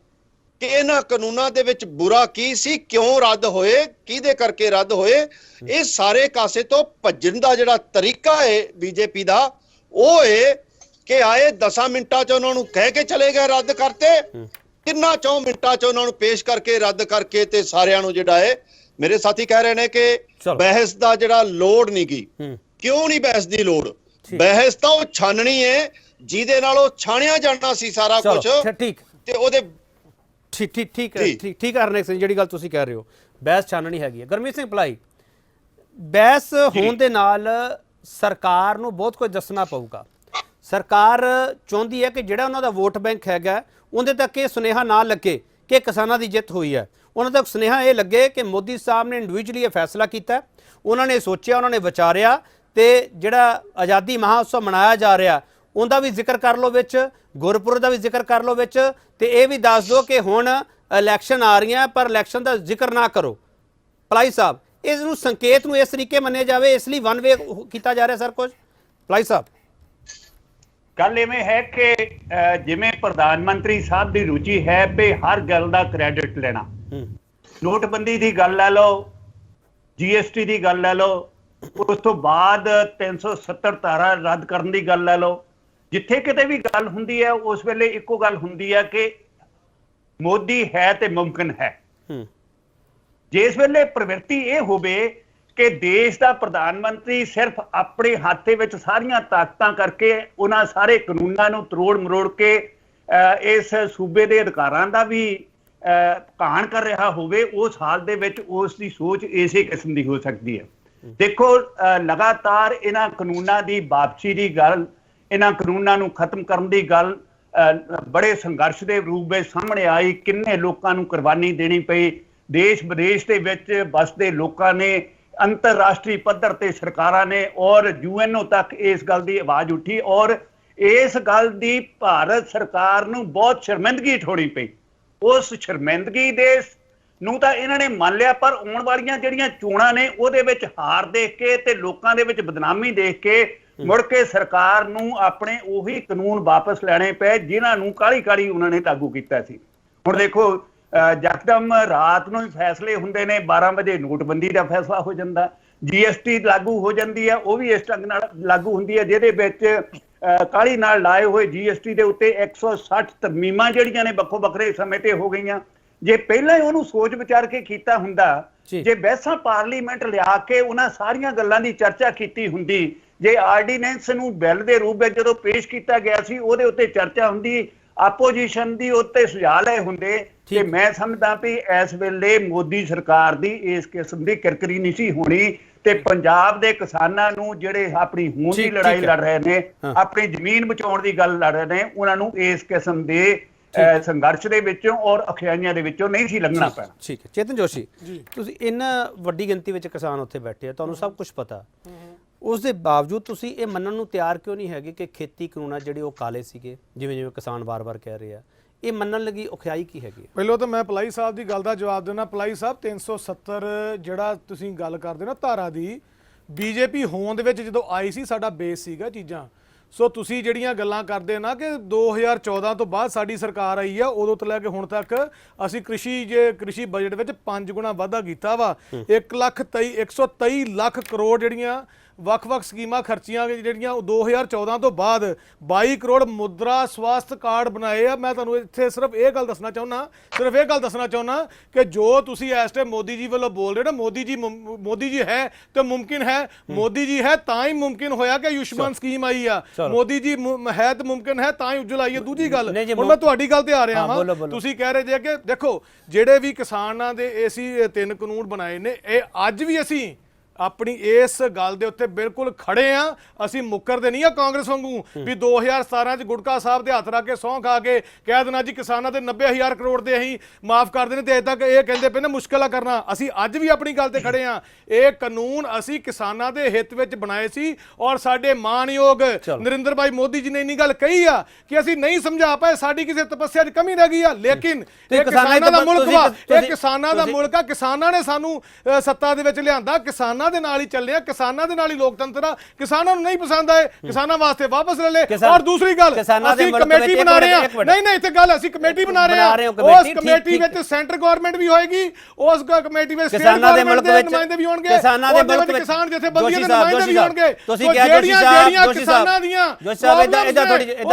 ਕਿ ਇਹਨਾਂ ਕਾਨੂੰਨਾਂ ਦੇ ਵਿੱਚ ਬੁਰਾ ਕੀ ਸੀ, ਕਿਉਂ ਰੱਦ ਹੋਏ, ਕਿਹਦੇ ਕਰਕੇ ਰੱਦ ਹੋਏ। ਇਹ ਸਾਰੇ ਕਾਸੇ ਤੋਂ ਭੱਜਣ ਦਾ ਜਿਹੜਾ ਤਰੀਕਾ ਹੈ ਬੀਜੇਪੀ ਦਾ, ਉਹ ਹੈ ਕਿ ਆਏ 10 ਮਿੰਟਾਂ 'ਚ ਉਹਨਾਂ ਨੂੰ ਕਹਿ ਕੇ ਚਲੇ ਗਏ ਰੱਦ ਕਰਤੇ, 3-4 ਮਿੰਟਾਂ 'ਚ ਉਹਨਾਂ ਨੂੰ ਪੇਸ਼ ਕਰਕੇ ਰੱਦ ਕਰਕੇ ਤੇ ਸਾਰਿਆਂ ਨੂੰ ਜਿਹੜਾ ਹੈ, ਮੇਰੇ ਸਾਥੀ ਕਹਿ ਰਹੇ ਨੇ ਕਿ ਬਹਿਸ ਦਾ ਜਿਹੜਾ ਲੋੜ ਨਹੀਂ ਗਈ। ਕਿਉਂ ਨਹੀਂ ਬਹਿਸ ਦੀ ਲੋੜ? ਬਹਿਸ ਤਾਂ ਉਹ ਛਾਨਣੀ ਹੈ ਜਿਹਦੇ ਨਾਲ ਉਹ ਛਾਣਿਆ ਜਾਣਾ ਸੀ ਸਾਰਾ ਕੁਝ, ਠੀਕ ਤੇ ਉਹਦੇ ਠੀਕ ਠੀਕ ਠੀਕ ਠੀਕ ਠੀਕ ਹਰਨੇਕ ਸਿੰਘ, ਜਿਹੜੀ ਗੱਲ ਤੁਸੀਂ ਕਹਿ ਰਹੇ ਹੋ ਬਹਿਸ ਛਾਨਣੀ ਹੈਗੀ ਹੈ। ਗੁਰਮੀਤ ਸਿੰਘ ਭਲਾਈ, ਬਹਿਸ ਹੋਣ ਦੇ ਨਾਲ ਸਰਕਾਰ ਨੂੰ ਬਹੁਤ ਕੁਝ ਦੱਸਣਾ ਪਊਗਾ। ਸਰਕਾਰ ਚਾਹੁੰਦੀ ਹੈ ਕਿ ਜਿਹੜਾ ਉਹਨਾਂ ਦਾ ਵੋਟ ਬੈਂਕ ਹੈਗਾ ਉਹਦੇ ਤੱਕ ਇਹ ਸੁਨੇਹਾ ਨਾ ਲੱਗੇ ਕਿ ਕਿਸਾਨਾਂ ਦੀ ਜਿੱਤ ਹੋਈ ਹੈ। ਉਹਨਾਂ ਤੱਕ ਸੁਨੇਹਾ ਇਹ ਲੱਗੇ ਕਿ ਮੋਦੀ ਸਾਹਿਬ ਨੇ ਇੰਡੀਵਿਜੂਅਲੀ ਇਹ ਫੈਸਲਾ ਕੀਤਾ, ਉਹਨਾਂ ਨੇ ਸੋਚਿਆ, ਉਹਨਾਂ ਨੇ ਵਿਚਾਰਿਆ, ਤੇ ਜਿਹੜਾ ਆਜ਼ਾਦੀ ਮਹਾਉਤਸਵ ਮਨਾਇਆ ਜਾ ਰਿਹਾ ਉਹਦਾ ਵੀ ਜ਼ਿਕਰ ਕਰ ਲਓ ਵਿੱਚ, ਗੁਰਪੁਰਬ ਦਾ ਵੀ ਜ਼ਿਕਰ ਕਰ ਲਓ ਵਿੱਚ, ਤੇ ਇਹ ਵੀ ਦੱਸ ਦਿਓ ਕਿ ਹੁਣ ਇਲੈਕਸ਼ਨ ਆ ਰਹੀਆਂ ਪਰ ਇਲੈਕਸ਼ਨ ਦਾ ਜ਼ਿਕਰ ਨਾ ਕਰੋ। ਭਲਾਈ ਸਾਹਿਬ, ਇਸ ਨੂੰ ਸੰਕੇਤ ਨੂੰ ਇਸ ਤਰੀਕੇ ਮੰਨਿਆ ਜਾਵੇ, ਇਸ ਲਈ ਵਨ ਵੇ ਕੀਤਾ ਜਾ ਰਿਹਾ ਸਰ ਕੁਝ? ਭਲਾਈ ਸਾਹਿਬ, ਗੱਲ ਇਵੇਂ ਹੈ ਕਿ ਜਿਵੇਂ ਪ੍ਰਧਾਨ ਮੰਤਰੀ ਸਾਹਿਬ ਦੀ ਰੁਚੀ ਹੈ ਵੀ ਹਰ ਗੱਲ ਦਾ ਕ੍ਰੈਡਿਟ ਲੈਣਾ, ਨੋਟਬੰਦੀ ਦੀ ਗੱਲ ਲੈ ਲਓ, GST ਦੀ ਗੱਲ ਲੈ ਲਓ, ਉਸ ਤੋਂ ਬਾਅਦ 370 ਧਾਰਾ ਰੱਦ ਕਰਨ ਦੀ ਗੱਲ ਲੈ ਲਓ, ਜਿੱਥੇ ਕਿਤੇ ਵੀ ਗੱਲ ਹੁੰਦੀ ਹੈ ਉਸ ਵੇਲੇ ਇੱਕੋ ਗੱਲ ਹੁੰਦੀ ਹੈ ਕਿ ਮੋਦੀ ਹੈ ਤੇ ਮੁਮਕਿਨ ਹੈ। ਜਿਸ ਵੇਲੇ ਪ੍ਰਵਿਰਤੀ ਇਹ ਹੋਵੇ ਕਿ ਦੇਸ਼ ਦਾ ਪ੍ਰਧਾਨ ਮੰਤਰੀ ਸਿਰਫ ਆਪਣੇ ਹੱਥ ਦੇ ਵਿੱਚ ਸਾਰੀਆਂ ਤਾਕਤਾਂ ਕਰਕੇ ਉਹਨਾਂ ਸਾਰੇ ਕਾਨੂੰਨਾਂ ਨੂੰ ਤਰੋੜ ਮਰੋੜ ਕੇ ਇਸ ਸੂਬੇ ਦੇ ਅਧਿਕਾਰਾਂ ਦਾ ਵੀ ਘਾਣ ਕਰ ਰਿਹਾ ਹੋਵੇ, ਉਸ ਹਾਲ ਦੇ ਵਿੱਚ ਉਸ ਦੀ ਸੋਚ ਇਸੇ ਕਿਸਮ ਦੀ ਹੋ ਸਕਦੀ ਹੈ। ਦੇਖੋ, ਲਗਾਤਾਰ ਇਹਨਾਂ ਕਾਨੂੰਨਾਂ ਦੀ ਵਾਪਸੀ ਦੀ ਗੱਲ, ਇਹਨਾਂ ਕਾਨੂੰਨਾਂ ਨੂੰ ਖਤਮ ਕਰਨ ਦੀ ਗੱਲ ਬੜੇ ਸੰਘਰਸ਼ ਦੇ ਰੂਪ ਵਿੱਚ ਸਾਹਮਣੇ ਆਈ। ਕਿੰਨੇ ਲੋਕਾਂ ਨੂੰ ਕੁਰਬਾਨੀ ਦੇਣੀ ਪਈ, ਦੇਸ਼ ਵਿਦੇਸ਼ ਦੇ ਵਿੱਚ ਵਸਦੇ ਲੋਕਾਂ ਨੇ, ਅੰਤਰਰਾਸ਼ਟਰੀ ਪੱਧਰ ਤੇ ਸਰਕਾਰਾਂ ਨੇ ਔਰ UNO ਤੱਕ ਇਸ ਗੱਲ ਦੀ ਆਵਾਜ਼ ਉੱਠੀ ਔਰ ਇਸ ਗੱਲ ਦੀ ਭਾਰਤ ਸਰਕਾਰ ਨੂੰ ਬਹੁਤ ਸ਼ਰਮਿੰਦਗੀ ਉਠਾਉਣੀ ਪਈ। ਉਸ ਸ਼ਰਮਿੰਦਗੀ ਦੇ ਨੂੰ ਤਾਂ ਇਹਨਾਂ ਨੇ ਮੰਨ ਲਿਆ, ਪਰ ਆਉਣ ਵਾਲੀਆਂ ਜਿਹੜੀਆਂ ਚੋਣਾਂ ਨੇ ਉਹਦੇ ਵਿੱਚ ਹਾਰ ਦੇਖ ਕੇ ਤੇ ਲੋਕਾਂ ਦੇ ਵਿੱਚ ਬਦਨਾਮੀ ਦੇਖ ਕੇ ਮੁੜ ਕੇ ਸਰਕਾਰ ਨੂੰ ਆਪਣੇ ਉਹੀ ਕਾਨੂੰਨ ਵਾਪਸ ਲੈਣੇ ਪਏ ਜਿਨ੍ਹਾਂ ਨੂੰ ਕਾਹਲੀ ਕਾਹਲੀ ਉਹਨਾਂ ਨੇ ਲਾਗੂ ਕੀਤਾ ਸੀ। ਹੁਣ ਦੇਖੋ, ਯਕਦਮ ਰਾਤ ਨੂੰ ਹੀ ਫੈਸਲੇ ਹੁੰਦੇ ਨੇ, 12 ਵਜੇ ਨੋਟਬੰਦੀ ਦਾ ਫੈਸਲਾ ਹੋ ਜਾਂਦਾ, GST ਲਾਗੂ ਹੋ ਜਾਂਦੀ ਹੈ, ਉਹ ਵੀ ਇਸ ਢੰਗ ਨਾਲ ਲਾਗੂ ਹੁੰਦੀ ਹੈ ਜਿਹਦੇ ਵਿੱਚ ਕਾਹਲੀ ਨਾਲ ਲਾਏ ਹੋਏ GST ਦੇ ਉੱਤੇ 160 ਤਰਮੀਮਾਂ ਜਿਹੜੀਆਂ ਨੇ ਵੱਖੋ ਵੱਖਰੇ ਸਮੇਂ ਤੇ ਹੋ ਗਈਆਂ। ਜੇ ਪਹਿਲਾਂ ਹੀ ਉਹਨੂੰ ਸੋਚ ਵਿਚਾਰ ਕੇ ਕੀਤਾ ਹੁੰਦਾ, ਜੇ ਬਹਿਸਾਂ ਪਾਰਲੀਮੈਂਟ ਲਿਆ ਕੇ ਉਹਨਾਂ ਸਾਰੀਆਂ ਗੱਲਾਂ ਦੀ ਚਰਚਾ ਕੀਤੀ ਹੁੰਦੀ, ਜੇ ਆਰਡੀਨੈਂਸ ਨੂੰ ਬਿੱਲ ਦੇ ਰੂਪ ਵਿੱਚ ਜਦੋਂ ਪੇਸ਼ ਕੀਤਾ ਗਿਆ ਸੀ ਉਹਦੇ ਉੱਤੇ ਚਰਚਾ ਹੁੰਦੀ, ਆਪੋਜੀਸ਼ਨ ਦੀ ਉੱਤੇ ਸੁਝਾਅ ਲਏ ਹੁੰਦੇ, ਤੇ ਮੈਂ ਸਮਝਦਾ ਵੀ ਇਸ ਵੇਲੇ ਮੋਦੀ ਸਰਕਾਰ ਦੀ ਇਸ ਕਿਸਮ ਦੀ ਕਿਰਕਰੀ ਨਹੀਂ ਸੀ ਹੋਣੀ ਤੇ ਪੰਜਾਬ ਦੇ ਕਿਸਾਨਾਂ ਨੂੰ ਜਿਹੜੇ ਆਪਣੀ ਹੋਂਦ ਦੀ ਲੜਾਈ ਲੜ ਰਹੇ ਨੇ, ਆਪਣੀ ਜ਼ਮੀਨ ਬਚਾਉਣ ਦੀ ਗੱਲ ਲੜ ਰਹੇ ਨੇ, ਉਹਨਾਂ ਨੂੰ ਇਸ ਕਿਸਮ ਦੇ ਸੰਘਰਸ਼ ਦੇ ਵਿੱਚੋਂ ਔਰ ਅਖਿਆਈਆਂ ਦੇ ਵਿੱਚੋਂ ਨਹੀਂ ਸੀ ਲੰਘਣਾ ਪੈਣਾ। ਠੀਕ ਹੈ। ਚੇਤਨ ਜੋਸ਼ੀ, ਤੁਸੀਂ ਇੰਨਾ ਵੱਡੀ ਗਿਣਤੀ ਵਿੱਚ ਕਿਸਾਨ ਉੱਥੇ ਬੈਠੇ ਆ, ਤੁਹਾਨੂੰ ਸਭ ਕੁਝ ਪਤਾ, ਉਸ ਦੇ ਬਾਵਜੂਦ ਤੁਸੀਂ ਇਹ ਮੰਨਣ ਨੂੰ ਤਿਆਰ ਕਿਉਂ ਨਹੀਂ ਹੈਗੇ ਕਿ ਖੇਤੀ ਕਾਨੂੰਨ ਜਿਹੜੇ ਉਹ ਕਾਲੇ ਸੀਗੇ, ਜਿਵੇਂ ਜਿਵੇਂ ਕਿਸਾਨ ਵਾਰ-ਵਾਰ ਕਹਿ ਰਹੇ ਆ? ਇਹ ਮੰਨਣ ਲੱਗੀ ਔਖਿਆਈ ਕੀ ਹੈਗੀ? ਪਹਿਲਾਂ ਤਾਂ ਮੈਂ ਭਲਾਈ ਸਾਹਿਬ ਦੀ ਗੱਲ ਦਾ ਜਵਾਬ ਦੇਣਾ। ਭਲਾਈ ਸਾਹਿਬ, 370 ਜਿਹੜਾ ਤੁਸੀਂ ਗੱਲ ਕਰਦੇ ਨਾ ਧਾਰਾ ਦੀ, BJP ਹੋਂਦ ਵਿੱਚ ਜਦੋਂ ਆਈ ਸੀ ਸਾਡਾ ਬੇਸ ਸੀਗਾ ਚੀਜ਼ਾਂ। ਸੋ ਤੁਸੀਂ ਜਿਹੜੀਆਂ ਗੱਲਾਂ ਕਰਦੇ ਨਾ ਕਿ 2014 ਤੋਂ ਬਾਅਦ ਸਾਡੀ ਸਰਕਾਰ ਆਈ ਆ, ਉਦੋਂ ਤੋਂ ਲੈ ਕੇ ਹੁਣ ਤੱਕ ਅਸੀਂ ਕ੍ਰਿਸ਼ੀ ਬਜਟ ਵਿੱਚ 5 ਗੁਣਾ ਵਾਧਾ ਕੀਤਾ ਵਾ। 123 ਲੱਖ ਕਰੋੜ ਜਿਹੜੀਆਂ ਵੱਖ-ਵੱਖ ਸਕੀਮਾਂ ਖਰਚੀਆਂ ਜਿਹੜੀਆਂ 2014 ਤੋਂ ਬਾਅਦ 22 ਕਰੋੜ ਮੁਦਰਾ ਸਵਾਸਥ ਕਾਰਡ ਬਣਾਏ ਆ। ਮੈਂ ਤੁਹਾਨੂੰ ਇੱਥੇ ਸਿਰਫ ਇਹ ਗੱਲ ਦੱਸਣਾ ਚਾਹੁੰਦਾ ਕਿ ਜੋ ਤੁਸੀਂ ਇਸ ਟਾਈਮ ਮੋਦੀ ਜੀ ਵੱਲੋਂ ਬੋਲ ਰਹੇ ਨਾ, ਮੋਦੀ ਜੀ ਹੈ ਤੇ ਮੁਮਕਿਨ ਹੈ, ਮੋਦੀ ਜੀ ਹੈ ਤਾਂ ਹੀ ਮੁਮਕਿਨ ਹੋਇਆ ਕਿ ਆਯੁਸ਼ਮਾਨ ਸਕੀਮ ਆਈ ਆ, ਮੋਦੀ ਜੀ ਹੈ ਤੇ ਮੁਮਕਿਨ ਹੈ ਤਾਂ ਹੀ ਉਜਲ ਆਈ ਹੈ। ਦੂਜੀ ਗੱਲ, ਹੁਣ ਮੈਂ ਤੁਹਾਡੀ ਗੱਲ ਤੇ ਆ ਰਿਹਾ ਹਾਂ, ਤੁਸੀਂ ਕਹਿ ਰਹੇ ਜੇ ਕਿ ਦੇਖੋ ਜਿਹੜੇ ਵੀ ਕਿਸਾਨਾਂ ਦੇ ਅਸੀਂ 3 ਕਾਨੂੰਨ ਬਣਾਏ ਨੇ, ਇਹ ਅੱਜ ਵੀ ਅਸੀਂ ਆਪਣੀ ਇਸ ਗੱਲ ਦੇ ਉੱਤੇ ਬਿਲਕੁਲ ਖੜੇ ਆ। ਅਸੀਂ ਮੁੱਕਰਦੇ ਨਹੀਂ ਆ ਕਾਂਗਰਸ ਵਾਂਗੂ ਵੀ 2017 ਚ ਗੁਟਕਾ ਸਾਹਿਬ ਦੇ ਹੱਥ ਰੱਖ ਕੇ ਸਹੁੰ ਖਾ ਕੇ ਕਹਿ ਦੇਣਾ ਜੀ ਕਿਸਾਨਾਂ ਦੇ 90,000 ਕਰੋੜ ਦੇ ਅਸੀਂ ਮਾਫ ਕਰ ਦੇਣੇ, ਤੇ ਅਜੇ ਤੱਕ ਇਹ ਕਹਿੰਦੇ ਪਏ ਨੇ ਮੁਸ਼ਕਿਲ ਆ ਕਰਨਾ। ਅਸੀਂ ਅੱਜ ਵੀ ਆਪਣੀ ਗੱਲ ਤੇ ਖੜੇ ਆ। ਇਹ ਕਾਨੂੰਨ ਅਸੀਂ ਕਿਸਾਨਾਂ ਦੇ ਹਿੱਤ ਵਿੱਚ ਬਣਾਏ ਸੀ ਔਰ ਸਾਡੇ ਮਾਨਯੋਗ ਨਰਿੰਦਰ ਭਾਈ ਮੋਦੀ ਜੀ ਨੇ ਇੰਨੀ ਗੱਲ ਕਹੀ ਆ ਕਿ ਅਸੀਂ ਨਹੀਂ ਸਮਝਾ ਪਾਏ, ਸਾਡੀ ਕਿਸੇ ਤਪੱਸਿਆ 'ਚ ਕਮੀ ਰਹਿ ਗਈ ਆ। ਲੇਕਿਨ ਇਹ ਕਿਸਾਨਾਂ ਦਾ ਮੁਲਕ ਵਾ, ਇਹ ਕਿਸਾਨਾਂ ਦਾ ਮੁਲਕ ਆ। ਕਿਸਾਨਾਂ ਨੇ ਸਾਨੂੰ ਸੱਤਾ ਦੇ ਵਿੱਚ ਲਿਆਂਦਾ, ਕਿਸਾਨਾਂ ਦੇ ਨਾਲ ਹੀ ਚੱਲੇ ਆ, ਕਿਸਾਨਾਂ ਦੇ ਨਾਲ ਹੀ ਲੋਕਤੰਤਰ ਆ। ਕਿਸਾਨਾਂ ਨੂੰ ਨਹੀਂ ਪਸੰਦ ਆਏ, ਕਿਸਾਨਾਂ ਵਾਸਤੇ ਵਾਪਸ ਲੈ ਲੈ। ਔਰ ਦੂਸਰੀ ਗੱਲ, ਅਸੀਂ ਕਮੇਟੀ ਬਣਾ ਰਹੇ ਆ। ਨਹੀਂ ਇੱਥੇ ਗੱਲ, ਅਸੀਂ ਕਮੇਟੀ ਬਣਾ ਰਹੇ ਆ। ਉਸ ਕਮੇਟੀ ਵਿੱਚ ਸੈਂਟਰ ਗਵਰਨਮੈਂਟ ਵੀ ਹੋਏਗੀ, ਉਸ ਕਮੇਟੀ ਵਿੱਚ ਕਿਸਾਨਾਂ ਦੇ ਮੁਲਕ ਵਿੱਚ ਨੁਮਾਇੰਦੇ ਵੀ ਹੋਣਗੇ, ਕਿਸਾਨਾਂ ਦੇ ਮੁਲਕ ਵਿੱਚ ਕਿਸਾਨ ਜਥੇਬੰਦੀਆਂ ਦੇ ਨੁਮਾਇੰਦੇ ਵੀ ਹੋਣਗੇ। ਤੁਸੀਂ ਕਿਹਾ ਜੋਸ਼ੀ ਸਾਹਿਬ, ਕਿਸਾਨਾਂ ਦੀਆਂ ਜੋਸ਼ੀ ਸਾਹਿਬ ਇਦਾਂ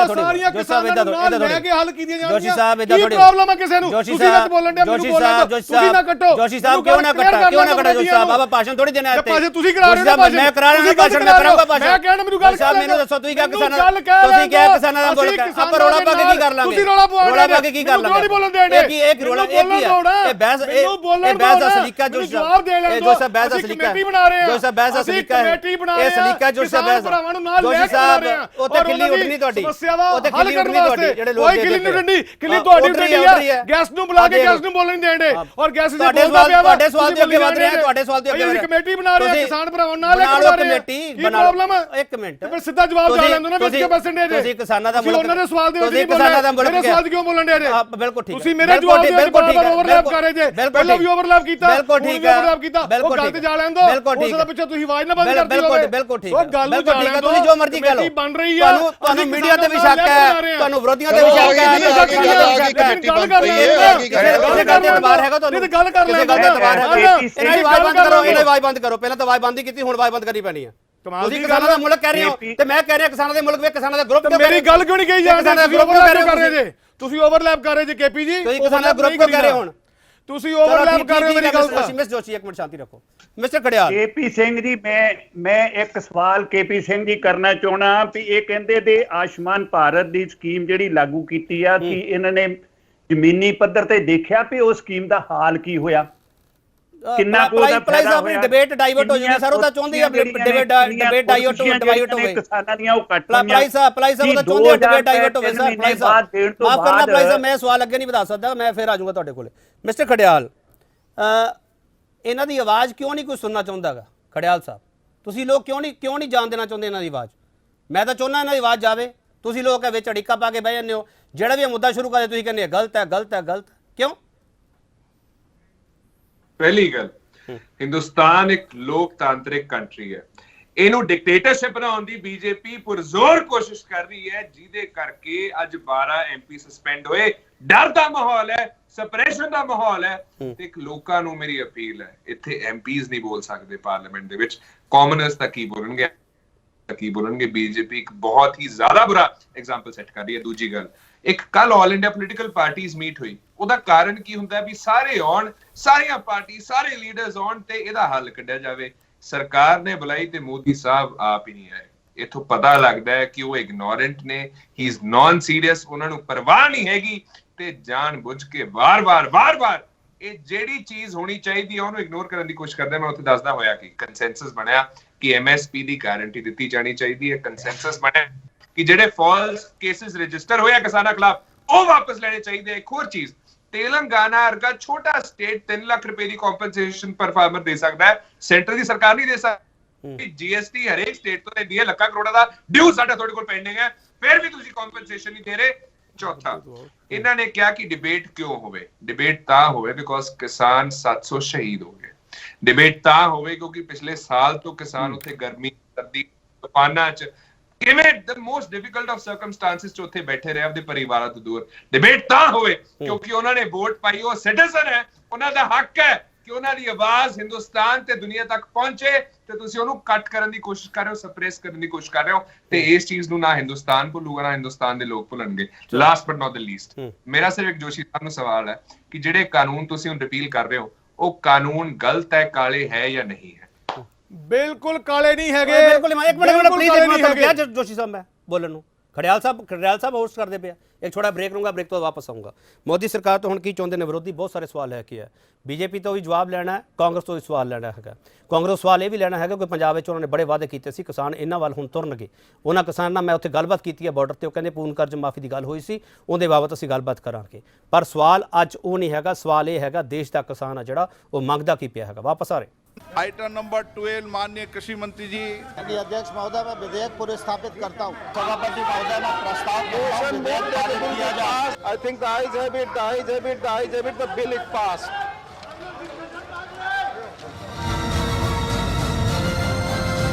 ਥੋੜੀ ਸਾਰੀਆਂ ਕਿਸਾਨਾਂ ਨੂੰ ਲੈ ਕੇ ਹੱਲ ਕੀਤੀਆਂ ਜਾਣਗੀਆਂ। ਜੋਸ਼ੀ ਸਾਹਿਬ ਇਦਾਂ ਥੋੜੀ ਪ੍ਰੋਬਲਮ ਹੈ ਕਿਸੇ ਨੂੰ? ਤੁਸੀਂ ਨਾ ਬੋਲਣ ਦੇ, ਮੈਨੂੰ ਬੋਲਣ ਦਿਓ। ਤੁਸੀਂ ਨਾ ਕੱਟੋ। ਜੋਸ਼ੀ ਸਾਹਿਬ ਕਿਉਂ ਨਾ ਕੱਟਾ, ਕਿਉਂ ਨਾ ਕੱਟਾ ਜੋਸ਼ੀ ਸਾਹਿਬ? ਬਾਬਾ ਭਾਸ਼ਣ ਥੋੜੀ ਦੇਣਾ ਇੱਥੇ। ਭਾਸ਼ਣ ਤੁਸੀਂ ਕਰਾ ਰਹੇ ਹੋ। ਮੈਂ ਕਰਾ ਰਿਹਾ ਭਾਸ਼ਣ, ਮੈਂ ਕਰਾਂਗਾ ਭਾਸ਼ਣ। ਮੈਂ ਕਹਿਣਾ ਮੈਨੂੰ ਗੱਲ ਸਾਹਿਬ ਮੈਨੂੰ ਦੱਸੋ, ਤੁਸੀਂ ਕਿਹਾ ਕਿਸਾਨਾਂ, ਤੁਸੀਂ ਕਿਹਾ ਕਿਸਾਨਾਂ ਦਾ ਮੁਲਕ ਹੈ, ਆਪਾਂ ਰੌਲਾ ਪਾ ਕੇ ਕੀ ਕਰ ਲਾਂਗੇ? ਤੁਸੀਂ ਰੌਲਾ ਪਾ ਕੇ ਕੀ ਕਰ ਲਾਂਗੇ? ਨਹੀਂ ਬੋਲਣ ਦੇਣੇ। ਇਹ ਕੀ ਇਹ ਰੌਲਾ, ਇਹ ਕੀ ਹੈ? ਇਹ ਬਹਿਸ, ਇਹ ਬਹਿਸ ਦਾ ਸਲੀਕਾ ਜੋਸ਼ੀ ਸਾਹਿਬ, ਇਹ ਜੋਸ਼ੀ ਸਾਹਿਬ ਬਹਿਸ ਦਾ ਸਲੀਕਾ ਹੈ। ਜੋਸ਼ੀ ਸਾਹਿਬ ਬਹਿਸ ਦਾ ਸਲੀਕਾ ਹੈ, ਇਹ ਸਲੀਕਾ ਜੋਸ਼ੀ ਸਾਹਿਬ ਬਹਿਸ ਦਾ। ਜੋਸ਼ੀ ਸਾਹਿਬ ਉੱਥੇ ਖਿੱਲੀ ਉੱਠਣੀ ਤੁਹਾਡੀ, ਉੱਥੇ ਖਿੱਲੀ ਉੱਠਣੀ ਤੁਹਾਡੀ, ਜਿਹੜੇ ਲੋਕ ਕੋਈ ਖਿੱਲੀ ਨਹੀਂ ਉੱਠਣੀ, ਖਿੱਲੀ ਤੁਹਾਡੀ ਉੱਠਣੀ ਹੈ। ਗੈਸ ਨੂੰ ਬੁਲਾ ਕੇ ਗੈਸ ਨੂੰ ਬੋਲਣ ਨਹੀਂ ਦੇਣੇ। ਔਰ ਗੈਸ ਦੇ ਤੁਹਾਡੇ ਸਵਾਲ ਦੇ ਅੱਗੇ ਵਧ ਰਹੇ ਆ, ਤੁਹਾਡੇ ਸਵਾਲ ਦੇ ਅੱਗੇ ਵਧ ਰਹੇ ਆ। ਕਮੇਟੀ ਬਣਾ ਰਹੇ ਆ, ਕਿਸਾਨ ਭਰਾਵਾਂ ਨਾਲ ਬਣਾ ਲਓ ਕਮੇਟੀ, ਬਣਾ ਲਓ। ਇੱਕ ਮਿੰਟ, ਫਿਰ ਸਿੱਧਾ ਜਵਾਬ ਜਾ ਲੈਂਦੇ ਨਾ ਵਿੱਚ ਕੇ ਪਰਸੈਂਟੇਜ। ਤੁਸੀਂ ਕਿਸਾਨਾਂ ਦਾ ਮੁਲਕ, ਉਹਨਾਂ ਦੇ ਸਵਾਲ ਦੇ ਤੁਸੀਂ ਕਿਸਾਨਾਂ ਦਾ ਮੁਲਕ, ਮੇਰੇ ਸਵਾਲ ਕਿਉਂ ਬੋਲਣ ਦੇ ਜੇ? ਬਿਲਕੁਲ ਠੀਕ ਹੈ, ਤੁਸੀਂ ਮੇਰੇ ਜਵਾਬ ਦੇ ਵਿੱਚ ਬਾਰ-ਬਾਰ ਓਵਰਲੈਪ ਕਰ ਰਹੇ ਜੇ। ਪਹਿਲਾਂ ਵੀ ਓਵਰਲੈਪ ਕੀਤਾ, ਬਿਲਕੁਲ ਠੀਕ ਹੈ, ਓਵਰਲੈਪ ਕੀਤਾ। ਉਹ ਗੱਲ ਤੇ ਜਾ ਲੈਣ ਦਿਓ। ਉਸ ਦਾ ਪਿੱਛੇ ਤੁਸੀਂ ਆਵਾਜ਼ ਨਾ ਬੰਦ ਕਰਦੀ ਹੋਵੇ। ਬਿਲਕੁਲ ਠੀਕ ਉਹ ਗੱਲ ਨੂੰ ਜਾ ਲੈਣ ਦਿਓ। ਤੁਸੀਂ ਜੋ ਮਰਜ਼ੀ ਕਹਿ ਲਓ, ਬਣ ਰਹੀ ਆ। ਤੁਹਾਨੂੰ ਮੀਡੀਆ ਤੇ ਵੀ ਸ਼ੱਕ ਹੈ, ਤੁਹਾਨੂੰ ਵਿਰੋਧੀਆਂ ਤੇ ਵੀ ਸ਼ੱਕ ਹੈ। ਗੱਲ ਕਰ ਕਿਸੇ ਗੱਲ ਤੇ ਇਤਬਾਰ ਹੈਗਾ ਤੁਹਾਨੂੰ? ਗੱਲ ਕਰ ਲੈ, ਕਿਸੇ ਗੱਲ ਤੇ ਇਤਬਾਰ ਹੈਗਾ? ਇਹਨਾਂ ਦੀ ਆਵਾਜ਼ ਬੰਦ ਕਰੋ, ਇਹਨਾਂ ਦੀ ਆਵਾਜ਼ ਬੰਦ ਕਰੋ। ਪਹਿਲਾਂ ਤਾਂ ਆਵਾਜ਼ ਬੰਦ ਕੀਤੀ, ਹੁਣ ਆਵਾਜ਼ ਬੰਦ ਕਰਨੀ ਪੈਣੀ ਹੈ। ਤੁਸੀਂ ਕਿਸਾਨਾਂ ਦਾ ਮੁਲਕ ਕਹਿ ਰਹੇ ਹੋ ਤੇ ਮੈਂ ਕਹਿ ਰਿਹਾ ਕਿਸਾਨਾਂ ਦੇ ਮੁਲਕ ਵਿੱਚ ਕਿਸਾਨਾਂ ਦਾ ਗਰੁੱਪ। ਮੇਰੀ ਗੱਲ ਕਿਉਂ ਨਹੀਂ ਕਹੀ ਜਾ ਰਹੀ? ਤੁਸੀਂ ਓਵਰਲੈਪ ਕਰ ਰਹੇ ਜੇ, ਤੁਸੀਂ ਓਵਰਲੈਪ ਕਰ ਰਹੇ ਜੇ ਕੇਪੀ ਜੀ। ਤੁਸੀਂ ਕਿਸਾਨਾਂ ਦਾ ਗਰੁੱਪ ਕਿਉਂ ਕਹਿ ਰਹੇ ਹੋ? ਹੁਣ ਤੁਸੀਂ ਓਵਰਲੈਪ ਕਰ ਰਹੇ ਹੋ। ਮੇਰੀ ਗੱਲ ਮਿਸ ਜੋਸ਼ੀ ਇੱਕ ਮਿੰਟ ਸ਼ਾਂਤੀ ਰੱਖੋ। ਮਿਸਟਰ ਖੜਿਆਲ, ਕੇਪੀ ਸਿੰਘ ਜੀ, ਮੈਂ ਇੱਕ ਸਵਾਲ ਕੇਪੀ ਸਿੰਘ ਜੀ ਕਰਨਾ ਚਾਹਣਾ ਵੀ ਇਹ ਕਹਿੰਦੇ ਦੇ ਆਯੁਸ਼ਮਾਨ ਭਾਰਤ ਦੀ ਸਕੀਮ ਜਿਹੜੀ ਲਾਗੂ ਕੀਤੀ ਆ ਕਿ ਇਹਨਾਂ ਨੇ ਜ਼ਮੀਨੀ ਪੱਧਰ ਤੇ ਦੇਖਿਆ ਵੀ ਉਹ ਸਕੀਮ ਦਾ ਹਾਲ ਕੀ ਹੋਇਆ, ਕਿੰਨਾ ਕੋ ਦਾ ਫਾਇਦਾ ਹੋਇਆ? ਡਿਬੇਟ ਡਾਈਵਰਟ ਹੋ ਜਾਣੀ, ਸਰ ਉਹ ਤਾਂ ਚਾਹੁੰਦੇ ਆ ਡਿਬੇਟ ਡਾਈਵਰਟ ਹੋਵੇ। ਕਿਸਾਨਾਂ ਦੀਆਂ ਉਹ ਕੱਟ ਪ੍ਰਾਈਸ ਸਾਹਿਬ ਉਹ ਤਾਂ ਚਾਹੁੰਦੇ ਆ ਡਿਬੇਟ ਡਾਈਵਰਟ ਹੋਵੇ। ਸਰ ਪ੍ਰਾਈਸ ਸਾਹਿਬ ਮਾਫ ਕਰਨਾ, ਪ੍ਰਾਈਸ ਸਾਹਿਬ ਮੈਂ ਸਵਾਲ ਅੱਗੇ ਨਹੀਂ ਵਧਾ ਸਕਦਾ, ਮੈਂ ਫਿਰ ਆ ਜਾਊਂਗਾ ਤੁਹਾਡੇ ਕੋਲੇ। ਮਿਸਟਰ ਖੜਿਆਲ, ਇਹਨਾਂ ਦੀ ਆਵਾਜ਼ ਕਿਉਂ ਨਹੀਂ ਕੋਈ ਸੁਣਨਾ ਚਾਹੁੰਦਾਗਾ? ਖੜਿਆਲ ਸਾਹਿਬ, ਤੁਸੀਂ ਲੋਕ ਕਿਉਂ ਨਹੀਂ ਜਾਣ ਦੇਣਾ ਚਾਹੁੰਦੇ ਇਹਨਾਂ ਦੀ ਆਵਾਜ਼? ਮੈਂ ਤਾਂ ਚਾਹੁੰਦਾ ਇਹਨਾਂ ਦੀ ਆਵਾਜ਼ ਜਾਵੇ। ਤੁਸੀਂ ਲੋਕ ਵਿੱਚ ਅੜਿੱਕਾ ਪਾ ਕੇ ਬਹਿ ਜਾਂਦੇ ਹੋ। ਜਿਹੜਾ ਵੀ ਮੁੱਦਾ ਸ਼ੁਰੂ ਕਰਦੇ ਤੁਸੀਂ ਕਹਿੰਦੇ ਗਲਤ ਹੈ, ਗਲਤ ਹੈ, ਗਲਤ। ਕਿਉਂ? ਪਹਿਲੀ ਗੱਲ, ਹਿੰਦੁਸਤਾਨ ਇੱਕ ਲੋਕਤਾਂਤਰਿਕ ਕੰਟਰੀ ਹੈ। ਇਹਨੂੰ ਡਿਕਟੇਟਰਸ਼ਿਪ ਬਣਾਉਣ ਦੀ ਬੀਜੇਪੀ ਪੁਰਜ਼ੋਰ ਕੋਸ਼ਿਸ਼ ਕਰ ਰਹੀ ਹੈ, ਜਿਹਦੇ ਕਰਕੇ ਅੱਜ 12 MP ਸਸਪੈਂਡ ਹੋਏ। ਡਰ ਦਾ ਮਾਹੌਲ ਹੈ, ਸਪਰੈਸ਼ਨ ਦਾ ਮਾਹੌਲ ਹੈ। ਤੇ ਇੱਕ ਲੋਕਾਂ ਨੂੰ ਮੇਰੀ ਅਪੀਲ ਹੈ, ਇੱਥੇ MPs ਨਹੀਂ ਬੋਲ ਸਕਦੇ ਪਾਰਲੀਮੈਂਟ ਦੇ ਵਿੱਚ, ਕਾਮਨਰਸ ਤਾਂ ਕੀ ਬੋਲਣਗੇ? ਬੀਜੇਪੀ ਇੱਕ ਬਹੁਤ ਹੀ ਜ਼ਿਆਦਾ ਬੁਰਾ ਐਗਜ਼ਾਮਪਲ ਸੈੱਟ ਕਰ ਰਹੀ ਹੈ। ਦੂਜੀ ਗੱਲ, ਇੱਕ ਕੱਲ all India political parties meet ਹੋਈ, ਉਹਦਾ ਕਾਰਨ ਕੀ ਹੁੰਦਾ ਵੀ ਸਾਰੇ ਆਉਣ, ਸਾਰੀਆਂ ਪਾਰਟੀ, ਸਾਰੇ ਲੀਡਰਸ ਆਉਣ ਤੇ ਇਹਦਾ ਹੱਲ ਕੱਢਿਆ ਜਾਵੇ। ਸਰਕਾਰ ਨੇ ਬੁਲਾਈ ਤੇ ਮੋਦੀ ਸਾਹਿਬ ਆਪ ਹੀ ਨਹੀਂ ਆਏ। ਇਥੋਂ ਪਤਾ ਲੱਗਦਾ ਹੈ ਕਿ ਉਹ ਇਗਨੋਰੈਂਟ ਨੇ, ਹੀ ਇਜ਼ ਨਾਨ ਸੀਰੀਅਸ, ਉਹਨਾਂ ਨੂੰ ਪਰਵਾਹ ਨਹੀਂ ਹੈਗੀ ਤੇ ਜਾਣ ਬੁੱਝ ਕੇ ਵਾਰ-ਵਾਰ ਇਹ ਜਿਹੜੀ ਚੀਜ਼ ਹੋਣੀ ਚਾਹੀਦੀ ਹੈ ਉਹਨੂੰ ਇਗਨੋਰ ਕਰਨ ਦੀ ਕੋਸ਼ਿਸ਼ ਕਰਦੇ। ਮੈਂ ਉੱਥੇ ਦੱਸਦਾ ਹੋਇਆ ਕਿ ਕੰਸੈਂਸਸ ਬਣਿਆ ਕਿ MSP ਦੀ ਗਾਰੰਟੀ ਦਿੱਤੀ ਜਾਣੀ ਚਾਹੀਦੀ ਹੈ। ਕੰਸੈਂਸਸ ਬਣਿਆ ਕਿ ਜਿਹੜੇ ਫਾਲਸ ਕੇਸਿਸ ਰਜਿਸਟਰ ਹੋਇਆ ਕਿਸਾਨਾਂ ਖਿਲਾਫ ਉਹ ਵਾਪਸ ਲੈਣੇ ਚਾਹੀਦੇ। ਇੱਕ ਹੋਰ ਚੀਜ਼, ਤੇਲੰਗਾਨਾ ਵਰਗਾ ਛੋਟਾ ਸਟੇਟ 3 ਲੱਖ ਰੁਪਏ ਦੀ ਕੰਪਨਸੇਸ਼ਨ ਪਰ ਫਾਰਮਰ ਦੇ ਸਕਦਾ ਹੈ, ਸੈਂਟਰ ਦੀ ਸਰਕਾਰ ਨਹੀਂ ਦੇ ਸਕਦੀ। GST ਹਰੇਕ ਸਟੇਟ ਤੋਂ ਲੈਂਦੀ ਹੈ, ਲੱਖਾਂ ਕਰੋੜਾਂ ਦਾ ਡਿਊ ਸਾਡਾ ਤੁਹਾਡੇ ਕੋਲ ਪੈਂਡਿੰਗ ਹੈ, ਫਿਰ ਵੀ ਤੁਸੀਂ ਕੰਪਨਸੇਸ਼ਨ ਨਹੀਂ ਦੇ ਰਹੇ। ਚੌਥਾ, ਇਹਨਾਂ ਨੇ ਕਿਹਾ ਕਿ ਡਿਬੇਟ ਕਿਉਂ ਹੋਵੇ? ਡਿਬੇਟ ਤਾਂ ਹੋਵੇ ਬਿਕੋਜ਼ ਕਿਸਾਨ 700 ਸ਼ਹੀਦ ਹੋ ਗਏ। ਡਿਬੇਟ ਤਾਂ ਹੋਵੇ ਕਿਉਂਕਿ ਪਿਛਲੇ ਸਾਲ ਤੋਂ ਕਿਸਾਨ ਉੱਥੇ ਗਰਮੀ, ਸਰਦੀ, ਤੂਫਾਨਾਂ 'ਚ ਕਿਵੇਂ the most difficult of circumstances 'ਚ ਉੱਥੇ ਬੈਠੇ ਰਹੇ ਆਪਣੇ ਪਰਿਵਾਰਾਂ ਤੋਂ ਦੂਰ। ਡਿਬੇਟ ਤਾਂ ਹੋਵੇ ਕਿਉਂਕਿ ਉਹਨਾਂ ਨੇ ਵੋਟ ਪਾਈ, ਉਹ ਸਿਟੀਜ਼ਨ ਹੈ, ਉਹਨਾਂ ਦਾ ਹੱਕ ਹੈ ਕਿ ਉਹਨਾਂ ਦੀ ਆਵਾਜ਼ ਹਿੰਦੁਸਤਾਨ ਤੇ ਦੁਨੀਆ ਤੱਕ ਪਹੁੰਚੇ, ਤੇ ਤੁਸੀਂ ਉਹਨੂੰ ਕੱਟ ਕਰਨ ਦੀ ਕੋਸ਼ਿਸ਼ ਕਰ ਰਹੇ ਹੋ, ਸਪਰੈਸ ਕਰਨ ਦੀ ਕੋਸ਼ਿਸ਼ ਕਰ ਰਹੇ ਹੋ। ਤੇ ਇਸ ਚੀਜ਼ ਨੂੰ ਨਾ ਹਿੰਦੁਸਤਾਨ ਭੁੱਲੂਗਾ, ਨਾ ਹਿੰਦੁਸਤਾਨ ਦੇ ਲੋਕ ਭੁੱਲਣਗੇ। Last but not the least, ਮੇਰਾ ਸਿਰਫ ਇੱਕ ਜੋਸ਼ੀ ਸਾਹਿਬ ਨੂੰ ਸਵਾਲ ਹੈ ਕਿ ਜਿਹੜੇ ਕਾਨੂੰਨ ਤੁਸੀਂ ਹੁਣ ਰਿਪੀਲ ਕਰ ਰਹੇ ਹੋ, ਉਹ ਕਾਨੂੰਨ ਗਲਤ ਹੈ, ਕਾਲੇ ਹੈ ਜਾਂ ਨਹੀਂ ਹੈ? ਬਿਲਕੁਲ ਕਾਲੇ ਨਹੀਂ ਹੈਗੇ। ਬਿਲਕੁਲ। ਇੱਕ ਮਿੰਟ ਪਲੀਜ਼, ਇੱਕ ਮਿੰਟ ਕਿਹਾ ਜੋਸ਼ੀ ਸਾਹਿਬ ਮੈਂ ਬੋਲਣ ਨੂੰ, ਖੜਿਆਲ ਸਾਹਿਬ ਹੋਸਟ ਕਰਦੇ ਪਿਆ। ਇੱਕ ਛੋਟਾ ਬ੍ਰੇਕ ਲੂੰਗਾ, ਬ੍ਰੇਕ ਤੋਂ ਵਾਪਸ ਆਊਂਗਾ। ਮੋਦੀ ਸਰਕਾਰ ਤੋਂ ਹੁਣ ਕੀ ਚਾਹੁੰਦੇ ਨੇ ਵਿਰੋਧੀ? ਬਹੁਤ ਸਾਰੇ ਸਵਾਲ ਲੈ ਕੇ ਆ। ਬੀਜੇਪੀ ਤੋਂ ਵੀ ਜਵਾਬ ਲੈਣਾ ਹੈ, ਕਾਂਗਰਸ ਤੋਂ ਵੀ ਸਵਾਲ ਲੈਣਾ ਹੈਗਾ। ਕਾਂਗਰਸ ਸਵਾਲ ਇਹ ਵੀ ਲੈਣਾ ਹੈਗਾ ਕਿ ਪੰਜਾਬ ਵਿੱਚ ਉਹਨਾਂ ਨੇ ਬੜੇ ਵਾਅਦੇ ਕੀਤੇ ਸੀ, ਕਿਸਾਨ ਇਹਨਾਂ ਵੱਲ ਹੁਣ ਤੁਰਨਗੇ। ਉਹਨਾਂ ਕਿਸਾਨਾਂ ਨਾਲ ਮੈਂ ਉੱਥੇ ਗੱਲਬਾਤ ਕੀਤੀ ਹੈ ਬਾਰਡਰ ਤੇ, ਉਹ ਕਹਿੰਦੇ ਪੂਰਨ ਕਰਜ਼ ਮਾਫੀ ਦੀ ਗੱਲ ਹੋਈ ਸੀ, ਉਹਦੇ ਬਾਬਤ ਅਸੀਂ ਗੱਲਬਾਤ ਕਰਾਂਗੇ। ਪਰ ਸਵਾਲ ਅੱਜ ਉਹ ਨਹੀਂ ਹੈਗਾ, ਸਵਾਲ ਇਹ ਹੈਗਾ ਦੇਸ਼ ਦਾ ਕਿਸਾਨ ਆ ਜਿਹੜਾ ਉਹ ਮੰਗਦਾ ਕੀ ਪਿਆ ਹੈਗਾ। वापस आ रहे। आइटम नंबर 12 माननीय कृषि मंत्री जी। अध्यक्ष महोदय, मैं विधेयक पुनर्स्थापित करता हूँ। सभापति महोदय, मैं प्रस्ताव देता हूँ विधेयक पारित किया जाए। I think the ayes have it, the ayes have it, the ayes have it, the bill is passed.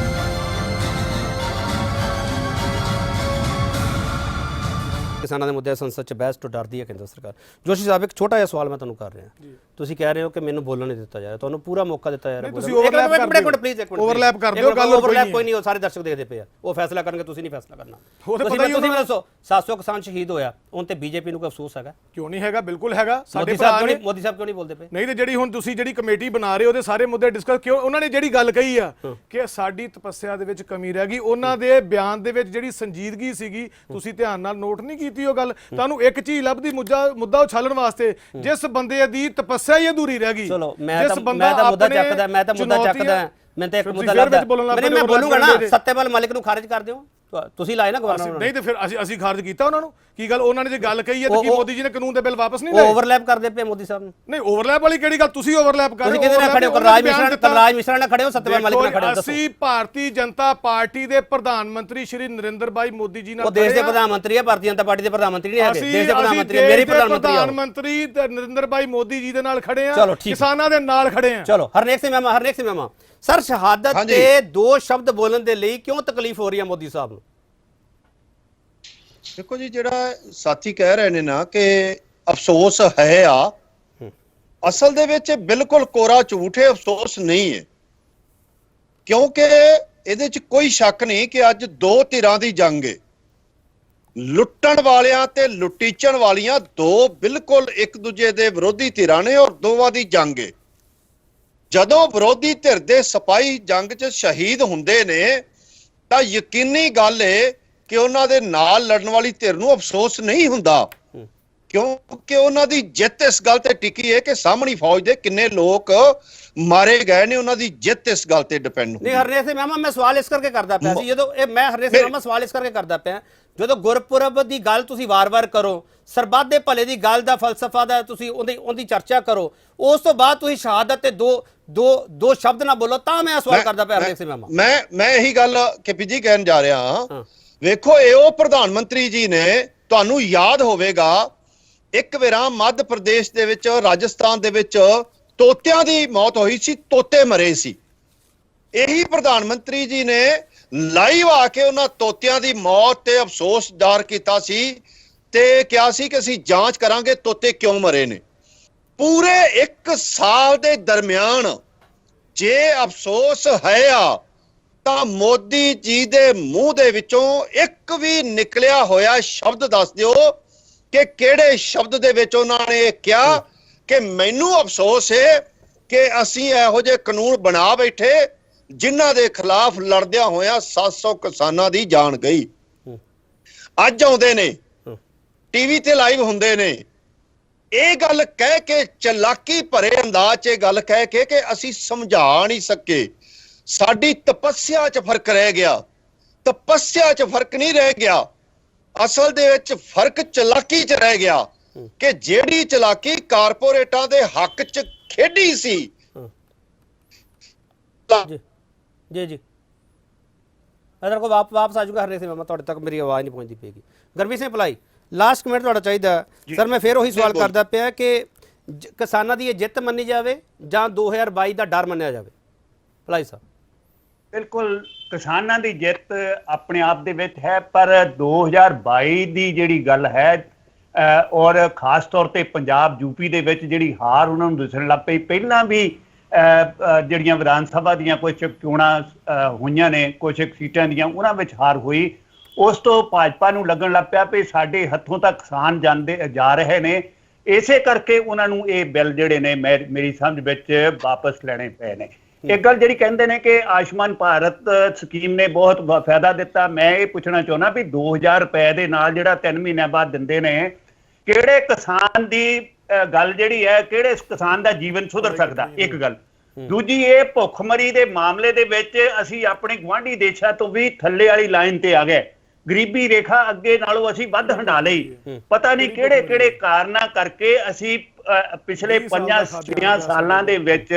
ਕਿਸਾਨਾਂ ਦੇ ਮੁੱਦੇ ਸੰਸਦ 'ਚ ਬਹਿਸ ਤੋਂ ਡਰਦੀ ਹੈ ਕੇਂਦਰ ਸਰਕਾਰ। ਜੋਸ਼ੀ ਸਾਹਿਬ, ਇੱਕ ਛੋਟਾ ਜਿਹਾ ਸਵਾਲ ਮੈਂ ਤੁਹਾਨੂੰ ਕਰ ਰਿਹਾ। ਤੁਸੀਂ ਕਹਿ ਰਹੇ ਹੋ ਕਿ ਮੈਨੂੰ ਬੋਲਣ ਨਹੀਂ ਦਿੱਤਾ ਜਾ ਰਿਹਾ, ਤੁਹਾਨੂੰ ਪੂਰਾ ਮੌਕਾ ਦਿੱਤਾ ਜਾ ਰਿਹਾ। ਤੁਸੀਂ ਓਵਰਲੈਪ ਕਰ ਦਿਓ, ਗੱਲ ਓਵਰਲੈਪ ਕੋਈ ਨਹੀਂ, ਉਹ ਸਾਰੇ ਦਰਸ਼ਕ ਦੇਖਦੇ ਪਏ ਆ, ਉਹ ਫੈਸਲਾ ਕਰਨਗੇ, ਤੁਸੀਂ ਨਹੀਂ ਫੈਸਲਾ ਕਰਨਾ। ਤੁਸੀਂ ਦੱਸੋ 700 ਕਿਸਾਨ ਸ਼ਹੀਦ ਹੋਇਆ, ਉਹਨ ਤੇ ਬੀਜੇਪੀ ਨੂੰ ਕੋਈ ਅਫਸੋਸ ਹੈਗਾ? ਕਿਉਂ ਨਹੀਂ ਹੈਗਾ, ਬਿਲਕੁਲ ਹੈਗਾ। ਸਾਡੇ ਭਰਾ ਨੇ ਮੋਦੀ ਸਾਹਿਬ ਕਿਉਂ ਨਹੀਂ ਬੋਲਦੇ ਪਏ? ਨਹੀਂ ਤੇ ਜਿਹੜੀ ਹੁਣ ਤੁਸੀਂ ਜਿਹੜੀ ਕਮੇਟੀ ਬਣਾ ਰਹੇ ਹੋ ਉਹਦੇ ਸਾਰੇ ਮੁੱਦੇ ਡਿਸਕਸ ਕਿਉਂ? ਉਹਨਾਂ ਨੇ ਜਿਹੜੀ ਗੱਲ ਕਹੀ ਆ ਕਿ ਸਾਡੀ ਤਪੱਸਿਆ ਦੇ ਵਿੱਚ ਕਮੀ ਰਹਿ ਗਈ, ਉਹਨਾਂ ਦੇ ਬਿਆਨ ਦੇ ਵਿੱਚ ਜਿਹੜੀ ਸੰਜੀਦਗੀ ਸੀਗੀ ਤੁਸੀਂ ਧਿਆਨ ਨਾਲ ਨੋਟ ਨਹੀਂ ਕੀਤੀ ਉਹ ਗੱਲ। ਤੁਹਾਨੂੰ ਇੱਕ ਚੀਜ਼ ਲੱਭਦੀ ਮੁੱਦਾ ਉਛਾਲਣ ਵਾਸਤੇ, ਜਿਸ ਬੰਦੇ ਦੀ ਤਪੱਸਿਆ ਹੀ ਅਧੂਰੀ ਰਹਿ ਗਈ। ਚਲੋ ਮੈਂ ਤਾਂ ਮੁੱਦਾ ਚੱਕਦਾ, ਮੈਂ ਤਾਂ ਤੇ ਇੱਕ ਮੁੱਦਾ ਲੱਭਦਾ। ਮੈਂ ਬੋਲੂੰਗਾ ਨਾ, ਸੱਤੇਪਾਲ ਮਲਿਕ ਨੂੰ ਖਾਰਿਜ ਕਰ ਦਿਓ, ਤੁਸੀਂ ਲਾਏ ਨਾ ਗਵਰਨਰ। ਨਹੀਂ ਤੇ ਫਿਰ ਅਸੀਂ ਖਾਰਜ ਕੀਤਾ ਉਹਨਾਂ ਨੂੰ। ਕੀ ਗੱਲ ਉਹਨਾਂ ਨੇ ਜੇ ਗੱਲ ਕਹੀ ਹੈ ਤਾਂ ਕੀ ਮੋਦੀ ਜੀ ਨੇ ਕਾਨੂੰਨ ਦੇ ਬਿੱਲ ਵਾਪਸ ਨਹੀਂ ਲਏ? ਓਵਰਲੈਪ ਕਰਦੇ ਪਏ ਮੋਦੀ ਸਾਹਿਬ ਨੂੰ। ਨਹੀਂ ਓਵਰਲੈਪ ਵਾਲੀ ਕਿਹੜੀ ਗੱਲ? ਤੁਸੀਂ ਓਵਰਲੈਪ ਕਰ ਰਹੇ ਹੋ। ਤੁਸੀਂ ਕਿਹਦੇ ਨਾਲ ਖੜੇ ਹੋ? ਕਲਰਾਜ ਮਿਸ਼ਰਾ ਨਾਲ ਖੜੇ ਹੋ, ਸੱਤੇਪਾਲ ਮਲਿਕ ਨਾਲ ਖੜੇ ਹੋ? ਅਸੀਂ ਭਾਰਤੀ ਜਨਤਾ ਪਾਰਟੀ ਦੇ ਪ੍ਰਧਾਨ ਮੰਤਰੀ ਸ਼੍ਰੀ ਨਰਿੰਦਰ ਭਾਈ ਮੋਦੀ ਜੀ ਨਾਲ। ਉਹ ਦੇਸ਼ ਦੇ ਪ੍ਰਧਾਨ ਮੰਤਰੀ ਹੈ, ਭਾਰਤੀ ਜਨਤਾ ਪਾਰਟੀ ਦੇ ਪ੍ਰਧਾਨ ਮੰਤਰੀ ਨਹੀਂ ਹੈਗੇ। ਦੇਸ਼ ਦੇ ਪ੍ਰਧਾਨ ਮੰਤਰੀ ਮੇਰੀ ਪ੍ਰਧਾਨ ਮੰਤਰੀ ਨਰਿੰਦਰ ਭਾਈ ਮੋਦੀ ਜੀ ਦੇ ਨਾਲ ਖੜੇ ਆ, ਕਿਸਾਨਾਂ ਦੇ ਨਾਲ ਖੜੇ ਆ। ਚਲੋ ਹਰਨੇਕ ਸਿੰਘ ਮਹਿਮਾ ਸਰ, ਸ਼ਹਾਦਤ ਤੇ ਦੋ ਸ਼ਬਦ ਬੋਲਣ ਦੇ ਲਈ ਕਿਉਂ ਤਕਲੀਫ ਹੋ ਰਹੀ ਹੈ ਮੋਦੀ ਸਾਹਿਬ ਨੂੰ? ਦੇਖੋ ਜੀ, ਜਿਹੜਾ ਸਾਥੀ ਕਹਿ ਰਹੇ ਨੇ ਨਾ ਕਿ ਅਫਸੋਸ ਹੈ ਆ, ਅਸਲ ਦੇ ਵਿੱਚ ਬਿਲਕੁਲ ਕੋਰਾ ਝੂਠ ਹੈ, ਅਫਸੋਸ ਨਹੀਂ ਹੈ। ਕਿਉਂਕਿ ਇਹਦੇ 'ਚ ਕੋਈ ਸ਼ੱਕ ਨਹੀਂ ਕਿ ਅੱਜ ਦੋ ਧਿਰਾਂ ਦੀ ਜੰਗ ਹੈ। ਲੁੱਟਣ ਵਾਲਿਆਂ ਤੇ ਲੁੱਟੀਚਣ ਵਾਲੀਆਂ ਦੋ ਬਿਲਕੁਲ ਇੱਕ ਦੂਜੇ ਦੇ ਵਿਰੋਧੀ ਧਿਰਾਂ ਨੇ, ਔਰ ਦੋਵਾਂ ਦੀ ਜੰਗ ਹੈ। ਜਦੋਂ ਵਿਰੋਧੀ ਧਿਰ ਦੇ ਸਿਪਾਹੀ ਜੰਗ 'ਚ ਸ਼ਹੀਦ ਹੁੰਦੇ ਨੇ ਤਾਂ ਯਕੀਨੀ ਗੱਲ ਹੈ ਕਿ ਉਹਨਾਂ ਦੇ ਨਾਲ ਲੜਨ ਵਾਲੀ ਧਿਰ ਨੂੰ ਅਫਸੋਸ ਨਹੀਂ ਹੁੰਦਾ, ਕਿਉਂਕਿ ਉਹਨਾਂ ਦੀ ਜਿੱਤ ਇਸ ਗੱਲ ਤੇ ਟਿਕੀ ਹੈ ਕਿ ਸਾਹਮਣੀ ਫੌਜ ਦੇ ਕਿੰਨੇ ਲੋਕ ਮਾਰੇ ਗਏ ਨੇ, ਉਹਨਾਂ ਦੀ ਜਿੱਤ ਇਸ ਗੱਲ ਤੇ ਡਿਪੈਂਡ ਹੁੰਦੀ। ਨਹੀਂ ਹਰਨੇਕ ਸਿੰਘ ਮਹਿਮਾ, ਮੈਂ ਸਵਾਲ ਇਸ ਕਰਕੇ ਕਰਦਾ ਪਿਆ ਸੀ, ਜਦੋਂ ਇਹ ਮੈਂ ਹਰਨੇਕ ਸਿੰਘ ਮਹਿਮਾ ਸਵਾਲ ਇਸ ਕਰਕੇ ਕਰਦਾ ਪਿਆ, ਜਦੋਂ ਗੁਰਪੁਰਬ ਦੀ ਗੱਲ ਤੁਸੀਂ ਵਾਰ-ਵਾਰ ਕਰੋ, ਸਰਬੱਤ ਦੇ ਭਲੇ ਦੀ ਗੱਲ ਦਾ ਫਲਸਫਾ ਦਾ ਤੁਸੀਂ ਉਹਦੀ ਚਰਚਾ ਕਰੋ, ਉਸ ਤੋਂ ਬਾਅਦ ਤੁਸੀਂ ਸ਼ਹਾਦਤ ਤੇ ਦੋ ਸ਼ਬਦ ਨਾ ਬੋਲੋ, ਤਾਂ ਮੈਂ ਸਵਾਲ ਕਰਦਾ ਪਿਆ ਹਰਨੇਕ ਸਿੰਘ ਮਹਿਮਾ। ਮੈਂ ਇਹੀ ਗੱਲ ਕੇਪੀ ਜੀ ਕਹਿਣ ਜਾ ਰਿਹਾ ਹਾਂ। ਵੇਖੋ, ਇਹ ਉਹ ਪ੍ਰਧਾਨ ਮੰਤਰੀ ਜੀ ਨੇ, ਤੁਹਾਨੂੰ ਯਾਦ ਹੋਵੇਗਾ ਇੱਕ ਵਾਰ ਮੱਧ ਪ੍ਰਦੇਸ਼ ਦੇ ਵਿੱਚ, ਰਾਜਸਥਾਨ ਦੇ ਵਿੱਚ ਤੋਤਿਆਂ ਦੀ ਮੌਤ ਹੋਈ ਸੀ, ਤੋਤੇ ਮਰੇ ਸੀ। ਇਹੀ ਪ੍ਰਧਾਨ ਮੰਤਰੀ ਜੀ ਨੇ ਲਾਈਵ ਆ ਕੇ ਉਹਨਾਂ ਤੋਤਿਆਂ ਦੀ ਮੌਤ ਤੇ ਅਫਸੋਸ ਜ਼ਾਹਰ ਕੀਤਾ ਸੀ ਤੇ ਕਿਹਾ ਸੀ ਕਿ ਅਸੀਂ ਜਾਂਚ ਕਰਾਂਗੇ ਤੋਤੇ ਕਿਉਂ ਮਰੇ ਨੇ। ਪੂਰੇ 1 ਸਾਲ ਦੇ ਦਰਮਿਆਨ ਜੇ ਅਫਸੋਸ ਹੈ ਆ ਤਾਂ ਮੋਦੀ ਜੀ ਦੇ ਮੂੰਹ ਦੇ ਵਿੱਚੋਂ ਇੱਕ ਵੀ ਨਿਕਲਿਆ ਹੋਇਆ ਸ਼ਬਦ ਦੱਸ ਦਿਓ ਕਿ ਕਿਹੜੇ ਸ਼ਬਦ ਦੇ ਵਿੱਚ ਉਹਨਾਂ ਨੇ ਕਿਹਾ ਕਿ ਮੈਨੂੰ ਅਫਸੋਸ ਹੈ ਕਿ ਅਸੀਂ ਇਹੋ ਜਿਹੇ ਕਾਨੂੰਨ ਬਣਾ ਬੈਠੇ ਜਿਨ੍ਹਾਂ ਦੇ ਖਿਲਾਫ ਲੜਦਿਆਂ ਹੋਇਆਂ 700 ਕਿਸਾਨਾਂ ਦੀ ਜਾਨ ਗਈ। ਅੱਜ ਆਉਂਦੇ ਨੇ ਟੀਵੀ ਤੇ ਲਾਈਵ ਹੁੰਦੇ ਨੇ, ਇਹ ਗੱਲ ਕਹਿ ਕੇ ਚਲਾਕੀ ਭਰੇ ਅੰਦਾਜ਼ 'ਚ ਗੱਲ ਕਹਿ ਕੇ ਕਿ ਅਸੀਂ ਸਮਝਾ ਨਹੀਂ ਸਕੇ, ਸਾਡੀ ਤਪੱਸਿਆ 'ਚ ਫਰਕ ਰਹਿ ਗਿਆ। ਤਪੱਸਿਆ 'ਚ ਫਰਕ ਨਹੀਂ ਰਹਿ ਗਿਆ, ਅਸਲ ਦੇ ਵਿੱਚ ਫਰਕ ਚਲਾਕੀ 'ਚ ਰਹਿ ਗਿਆ ਕਿ ਜਿਹੜੀ ਚਲਾਕੀ ਕਾਰਪੋਰੇਟਾਂ ਦੇ ਹੱਕ 'ਚ ਖੇਡੀ ਸੀ। ਜੀ ਅਦਰ ਕੋ ਵਾਪਸ ਆ ਜਾਊਗਾ ਹਰਨੇਕ ਸਿੰਘ ਮਹਿਮਾ, ਤੁਹਾਡੇ ਤੱਕ ਮੇਰੀ ਆਵਾਜ਼ ਨਹੀਂ ਪਹੁੰਚਦੀ ਪਏਗੀ। ਗੁਰਮੀਤ ਸਿੰਘ ਭਲਾਈ, ਲਾਸਟ ਕਮੈਂਟ ਤੁਹਾਡਾ ਚਾਹੀਦਾ ਸਰ। ਮੈਂ ਫਿਰ ਉਹੀ ਸਵਾਲ ਕਰਦਾ ਪਿਆ ਕਿ ਕਿਸਾਨਾਂ ਦੀ ਇਹ ਜਿੱਤ ਮੰਨੀ ਜਾਵੇ ਜਾਂ 2022 ਦਾ ਡਰ ਮੰਨਿਆ ਜਾਵੇ? ਭਲਾਈ ਸਾਹਿਬ, ਬਿਲਕੁਲ ਕਿਸਾਨਾਂ ਦੀ ਜਿੱਤ ਆਪਣੇ ਆਪ ਦੇ ਵਿੱਚ ਹੈ, ਪਰ 2022 ਦੀ ਜਿਹੜੀ ਗੱਲ ਹੈ ਔਰ ਖਾਸ ਤੌਰ ਤੇ ਪੰਜਾਬ ਯੂਪੀ ਦੇ ਵਿੱਚ ਜਿਹੜੀ ਹਾਰ ਉਹਨਾਂ ਨੂੰ ਦਿਸਣ ਲੱਗ ਪਈ। ਪਹਿਲਾਂ ਵੀ ਜਿਹੜੀਆਂ ਵਿਧਾਨ ਸਭਾ ਦੀਆਂ ਕੁਝ ਚੋਣਾਂ ਹੋਈਆਂ ਨੇ, ਕੁਝ ਸੀਟਾਂ ਦੀਆਂ, ਉਹਨਾਂ ਵਿੱਚ ਹਾਰ ਹੋਈ। ਉਸ ਤੋਂ ਭਾਜਪਾ ਨੂੰ ਲੱਗਣ ਲੱਗ ਪਿਆ ਵੀ ਸਾਡੇ ਹੱਥੋਂ ਤਾਂ ਕਿਸਾਨ ਜਾ ਰਹੇ ਨੇ, ਇਸੇ ਕਰਕੇ ਉਹਨਾਂ ਨੂੰ ਇਹ ਬਿੱਲ ਜਿਹੜੇ ਨੇ ਮੇਰੀ ਸਮਝ ਵਿੱਚ ਵਾਪਸ ਲੈਣੇ ਪਏ ਨੇ। ਇੱਕ ਗੱਲ ਜਿਹੜੀ ਕਹਿੰਦੇ ਨੇ ਕਿ ਆਯੁਸ਼ਮਾਨ ਭਾਰਤ ਸਕੀਮ ਨੇ ਬਹੁਤ ਫਾਇਦਾ ਦਿੱਤਾ, ਮੈਂ ਇਹ ਪੁੱਛਣਾ ਚਾਹੁੰਦਾ ਵੀ 2000 ਰੁਪਏ ਦੇ ਨਾਲ ਜਿਹੜਾ 3 ਮਹੀਨਿਆਂ ਬਾਅਦ ਦਿੰਦੇ ਨੇ, ਕਿਹੜੇ ਕਿਸਾਨ ਦੀ ਗੱਲ ਜਿਹੜੀ ਹੈ, ਕਿਹੜੇ ਕਿਸਾਨ ਦਾ ਜੀਵਨ ਸੁਧਰ ਸਕਦਾ? ਇੱਕ ਗੱਲ। ਦੂਜੀ, ਇਹ ਭੁੱਖਮਰੀ ਦੇ ਮਾਮਲੇ ਦੇ ਵਿੱਚ ਅਸੀਂ ਆਪਣੇ ਗੁਆਂਢੀ ਦੇਸ਼ਾਂ ਤੋਂ ਵੀ ਥੱਲੇ ਵਾਲੀ ਲਾਈਨ ਤੇ ਆ ਗਏ, ਗਰੀਬੀ ਰੇਖਾ ਅੱਗੇ ਨਾਲੋਂ ਅਸੀਂ ਵੱਧ ਹੰਢਾ ਲਈ। ਪਤਾ ਨਹੀਂ ਕਿਹੜੇ ਕਿਹੜੇ ਕਾਰਨਾਂ ਕਰਕੇ ਅਸੀਂ ਪਿਛਲੇ 5-6 ਸਾਲਾਂ ਦੇ ਵਿੱਚ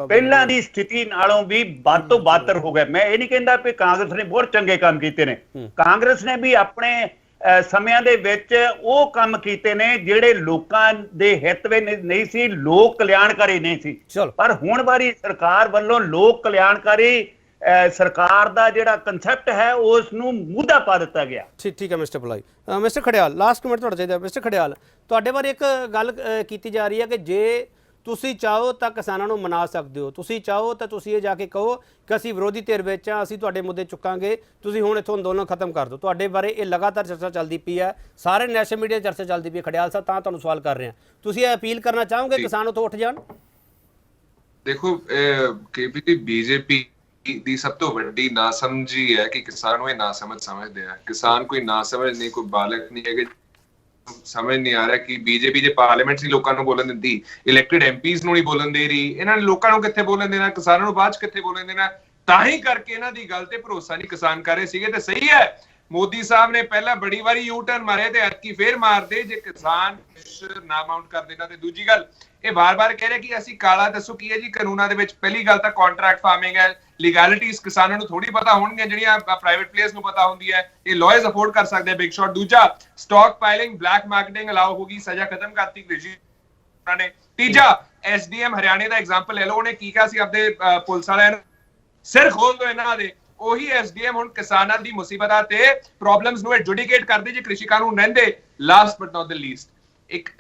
ਪਹਿਲਾਂ ਦੀ ਸਥਿਤੀ ਨਾਲੋਂ ਵੀ ਵੱਧ ਤੋਂ ਬਦਤਰ ਹੋ ਗਏ। ਮੈਂ ਇਹ ਨਹੀਂ ਕਹਿੰਦਾ ਕਿ ਕਾਂਗਰਸ ਨੇ ਬਹੁਤ ਚੰਗੇ ਕੰਮ ਕੀਤੇ ਨੇ, ਕਾਂਗਰਸ ਨੇ ਵੀ ਆਪਣੇ ਸਮਿਆਂ ਦੇ ਵਿੱਚ ਉਹ ਕੰਮ ਕੀਤੇ ਨੇ ਜਿਹੜੇ ਲੋਕਾਂ ਦੇ ਹਿੱਤ ਵਿੱਚ ਨਹੀਂ ਸੀ, ਲੋਕ ਕਲਿਆਣਕਾਰੀ ਨਹੀਂ ਸੀ। ਪਰ ਹੁਣ ਵਾਰੀ ਸਰਕਾਰ ਵੱਲੋਂ ਲੋਕ ਕਲਿਆਣਕਾਰੀ ਸਰਕਾਰ ਦਾ ਜਿਹੜਾ ਕਨਸੈਪਟ ਹੈ ਉਸ ਨੂੰ ਮੁੱਦਾ ਪਾ ਦਿੱਤਾ ਗਿਆ। ਠੀਕ ਹੈ ਮਿਸਟਰ ਭਲਾਈ। ਮਿਸਟਰ ਖੜਿਆਲ, ਲਾਸਟ ਕਮੈਂਟ ਤੁਹਾਡਾ ਚਾਹੀਦਾ। ਮਿਸਟਰ ਖੜਿਆਲ, ਤੁਹਾਡੇ ਬਾਰੇ ਇੱਕ ਗੱਲ ਕੀਤੀ ਜਾ ਰਹੀ ਹੈ ਕਿ ਜੇ ਤੁਸੀਂ ਚਾਹੋ ਤਾਂ ਕਿਸਾਨਾਂ ਨੂੰ ਮਨਾ ਸਕਦੇ ਹੋ, ਤੁਸੀਂ ਚਾਹੋ ਤਾਂ ਤੁਸੀਂ ਇਹ ਜਾ ਕੇ ਕਹੋ ਕਿ ਅਸੀਂ ਵਿਰੋਧੀ ਧਿਰ ਵਿੱਚ ਹਾਂ, ਅਸੀਂ ਤੁਹਾਡੇ ਮੁੱਦੇ ਚੁੱਕਾਂਗੇ, ਤੁਸੀਂ ਹੁਣ ਇੱਥੋਂ ਅੰਦੋਲਨ ਖਤਮ ਕਰ ਦਿਓ। ਤੁਹਾਡੇ ਬਾਰੇ ਇਹ ਲਗਾਤਾਰ ਚਰਚਾ ਚੱਲਦੀ ਪਈ ਹੈ, ਸਾਰੇ ਨੈਸ਼ਨਲ ਮੀਡੀਆ ਚਰਚਾ ਚੱਲਦੀ ਪਈ ਹੈ। ਖੜਿਆਲ ਸਾਹਿਬ, ਤਾਂ ਤੁਹਾਨੂੰ ਸਵਾਲ ਕਰ ਰਹੇ ਹਾਂ, ਤੁਸੀਂ ਇਹ ਅਪੀਲ ਕਰਨਾ ਚਾਹੋਗੇ ਕਿਸਾਨ ਉੱਥੋਂ ਉੱਠ ਜਾਣ? ਦੇਖੋ ਕੇਪੀ ਦੀ ਬੀਜੇਪੀ ਦੀ ਸਭ ਤੋਂ ਵੱਡੀ ਨਾਸਮਝੀ ਹੈ ਕਿ ਕਿਸਾਨ ਨੂੰ ਇਹ ਨਾਸਮਝ ਸਮਝਦੇ ਆ। ਕਿਸਾਨ ਕੋਈ ਨਾਸਮਝ ਨਹੀਂ, ਕੋਈ ਬਾਲਕ ਨਹੀਂ ਹੈਗੇ। ਸਮਝ ਨਹੀਂ ਆ ਰਿਹਾ ਕਿ ਬੀਜੇਪੀ ਜੇ ਪਾਰਲੀਮੈਂਟ ਸੀ ਲੋਕਾਂ ਨੂੰ ਬੋਲਣ ਦਿੰਦੀ, ਇਲੈਕਟਿਡ ਐਮਪੀਜ਼ ਨੂੰ ਨਹੀਂ ਬੋਲਣ ਦੇ ਰਹੀ, ਇਹਨਾਂ ਨੇ ਲੋਕਾਂ ਨੂੰ ਕਿੱਥੇ ਬੋਲਣ ਦੇਣਾ, ਕਿਸਾਨਾਂ ਨੂੰ ਬਾਅਦ ਚ ਕਿੱਥੇ ਬੋਲਣ ਦੇਣਾ? ਤਾਂ ਹੀ ਕਰਕੇ ਇਹਨਾਂ ਦੀ ਗੱਲ ਤੇ ਭਰੋਸਾ ਨਹੀਂ ਕਿਸਾਨ ਕਰ ਰਹੇ ਸੀਗੇ। ਤੇ ਸਹੀ ਹੈ, ਮੋਦੀ ਸਾਹਿਬ ਨੇ ਪਹਿਲਾਂ ਬੜੀ ਵਾਰੀ ਯੂ ਟਰਨ ਮਾਰੇ ਤੇ ਐਤਕੀ ਫੇਰ ਮਾਰਦੇ ਜੇ ਕਿਸਾਨ ਨਾ ਮਾਊਂਟ ਕਰ ਦੇਣਾ। ਤੇ ਦੂਜੀ ਗੱਲ, ਇਹ ਵਾਰ-ਵਾਰ ਕਹਿ ਰਿਹਾ ਕਿ ਅਸੀਂ ਕਾਲਾ ਦੱਸੋ ਕੀ ਹੈ ਜੀ ਕਾਨੂੰਨਾਂ ਦੇ ਵਿੱਚ। ਪਹਿਲੀ ਗੱਲ ਤਾਂ ਕੰਟਰੈਕਟ ਫਾਰਮਿੰਗ ਹੈ, ਲੀਗੈਲਿਟੀਜ਼ ਕਿਸਾਨਾਂ ਨੂੰ ਥੋੜੀ ਪਤਾ ਹੋਣਗੀਆਂ ਜਿਹੜੀਆਂ ਪ੍ਰਾਈਵੇਟ ਪਲੇਅਰਸ ਨੂੰ ਪਤਾ ਹੁੰਦੀ ਹੈ, ਇਹ ਲਾਇਰਸ ਅਫੋਰਡ ਕਰ ਸਕਦੇ ਆ ਬਿਗ ਸ਼ਾਟ। ਦੂਜਾ, ਸਟਾਕ ਪਾਈਲਿੰਗ, ਬਲੈਕ ਮਾਰਕੀਟਿੰਗ ਅਲਾਉ ਹੋਗੀ, ਸਜ਼ਾ ਖਤਮ ਕਰਤੀ ਕ੍ਰਿਸ਼ੀ ਨੇ। ਤੀਜਾ, ਐਸਡੀਐਮ ਹਰਿਆਣੇ ਦਾ ਐਗਜ਼ਾਮਪਲ ਲੈ ਲਓ, ਉਹਨੇ ਕੀ ਕਿਹਾ ਸੀ ਆਪਣੇ ਪੁਲਿਸ ਵਾਲਿਆਂ ਨੂੰ, ਸਿਰ ਖੋਲ ਦੋ ਇਹਨਾਂ ਦੇ। ਉਹੀ ਐਸਡੀਐਮ ਹੁਣ ਕਿਸਾਨਾਂ ਦੀ ਮੁਸੀਬਤਾਂ ਤੇ ਪ੍ਰੋਬਲਮਸ ਨੂੰ ਐਡਜੁਡੀਕੇਟ ਕਰਦੇ ਜੇ ਕ੍ਰਿਸ਼ੀ ਕਾਨੂੰਨ ਰਹਿੰਦੇ। Last but not the least, ਇੱਕ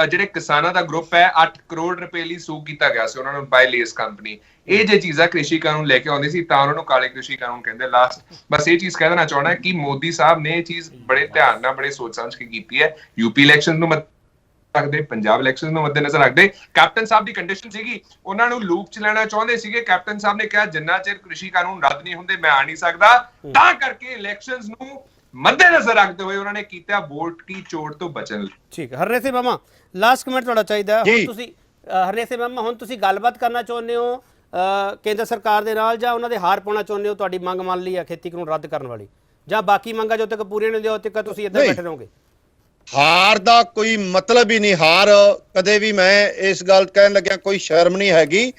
ਜਿਹੜੇ ਕਿਸਾਨਾਂ ਦਾ ਗਰੁੱਪ ਹੈ 8 ਕਰੋੜ ਰੁਪਏ ਲਈ ਸੂ ਕੀਤਾ ਗਿਆ ਸੀ ਉਹਨਾਂ ਨੂੰ ਬਾਈ ਲੇਸ ਕੰਪਨੀ। ਇਹ ਜੇ ਚੀਜ਼ਾਂ ਕ੍ਰਿਸ਼ੀ ਕਾਨੂੰਨ ਲੈ ਕੇ ਆਉਂਦੀ ਸੀ ਤਾਂ ਉਹਨਾਂ ਨੂੰ ਕਾਲੇ ਕ੍ਰਿਸ਼ੀ ਕਾਨੂੰਨ ਕਹਿੰਦੇ। ਲਾਸਟ ਬਸ ਇਹ ਚੀਜ਼ ਕਹਿ ਦੇਣਾ ਚਾਹੁੰਦਾ ਕਿ ਮੋਦੀ ਸਾਹਿਬ ਨੇ ਇਹ ਚੀਜ਼ ਬੜੇ ਧਿਆਨ ਨਾਲ, ਬੜੇ ਸੋਚ ਸਮਝ ਕੇ ਕੀਤੀ ਹੈ। ਯੂਪੀ ਇਲੈਕਸ਼ਨ ਨੂੰ ਰੱਖਦੇ, ਪੰਜਾਬ ਇਲੈਕਸ਼ਨ ਨੂੰ ਮੱਦੇ ਨਜ਼ਰ ਰੱਖਦੇ, ਕੈਪਟਨ ਸਾਹਿਬ ਦੀ ਕੰਡੀਸ਼ਨ ਸੀਗੀ, ਉਹਨਾਂ ਨੂੰ ਲੂਪ ਚ ਲੈਣਾ ਚਾਹੁੰਦੇ ਸੀਗੇ। ਕੈਪਟਨ ਸਾਹਿਬ ਨੇ ਕਿਹਾ ਜਿੰਨਾ ਚਿਰ ਕ੍ਰਿਸ਼ੀ ਕਾਨੂੰਨ ਰੱਦ ਨਹੀਂ ਹੁੰਦੇ ਮੈਂ ਆ ਨਹੀਂ ਸਕਦਾ। ਤਾਂ ਕਰਕੇ ਇਲੈਕਸ਼ਨਸ ਨੂੰ ਮੱਦੇ ਨਜ਼ਰ ਰੱਖਦੇ ਹੋਏ ਉਹਨਾਂ ਨੇ ਕੀਤਾ ਵੋਟ ਕੀ ਚੋਟ ਤੋਂ ਬਚਣ ਲਈ। ਠੀਕ ਹੈ, ਹਰਨੇਕ ਸਿੰਘ ਮਾਮਾ, ਲਾਸਟ ਕਮੈਂਟ ਤੁਹਾਡਾ ਚਾਹੀਦਾ। ਹੁਣ ਤੁਸੀਂ ਹਰਨੇਕ ਸਿੰਘ ਮਾਮਾ, ਹੁਣ ਤੁਸੀਂ ਗੱਲਬਾਤ ਕਰਨਾ ਚਾਹੁੰਦੇ ਹੋ ਕੇਂਦਰ ਸਰਕਾਰ ਦੇ ਨਾਲ, ਜਾਂ ਉਹਨਾਂ ਦੇ ਹਾਰ ਪਾਉਣਾ ਚਾਹੁੰਦੇ ਹੋ? ਤੁਹਾਡੀ ਮੰਗ ਮੰਨ ਲਈ ਹੈ ਖੇਤੀ ਕਾਨੂੰਨ ਰੱਦ ਕਰਨ ਵਾਲੀ, ਜਾਂ ਬਾਕੀ ਮੰਗਾਂ ਜਦੋਂ ਤੱਕ ਪੂਰੀਆਂ ਨਹੀਂ ਹੋਣ ਤੱਕ ਤੁਸੀਂ ਇੱਦਾਂ ਬੈਠੇ ਰਹੋਗੇ? ਹਾਰ ਦਾ ਕੋਈ ਮਤਲਬ ਹੀ ਨਹੀਂ। ਹਾਰ ਕਦੇ ਵੀ, ਮੈਂ ਇਸ ਗੱਲ ਕਹਿਣ ਲੱਗਿਆ ਕੋਈ ਸ਼ਰਮ ਨਹੀਂ ਹੈਗੀ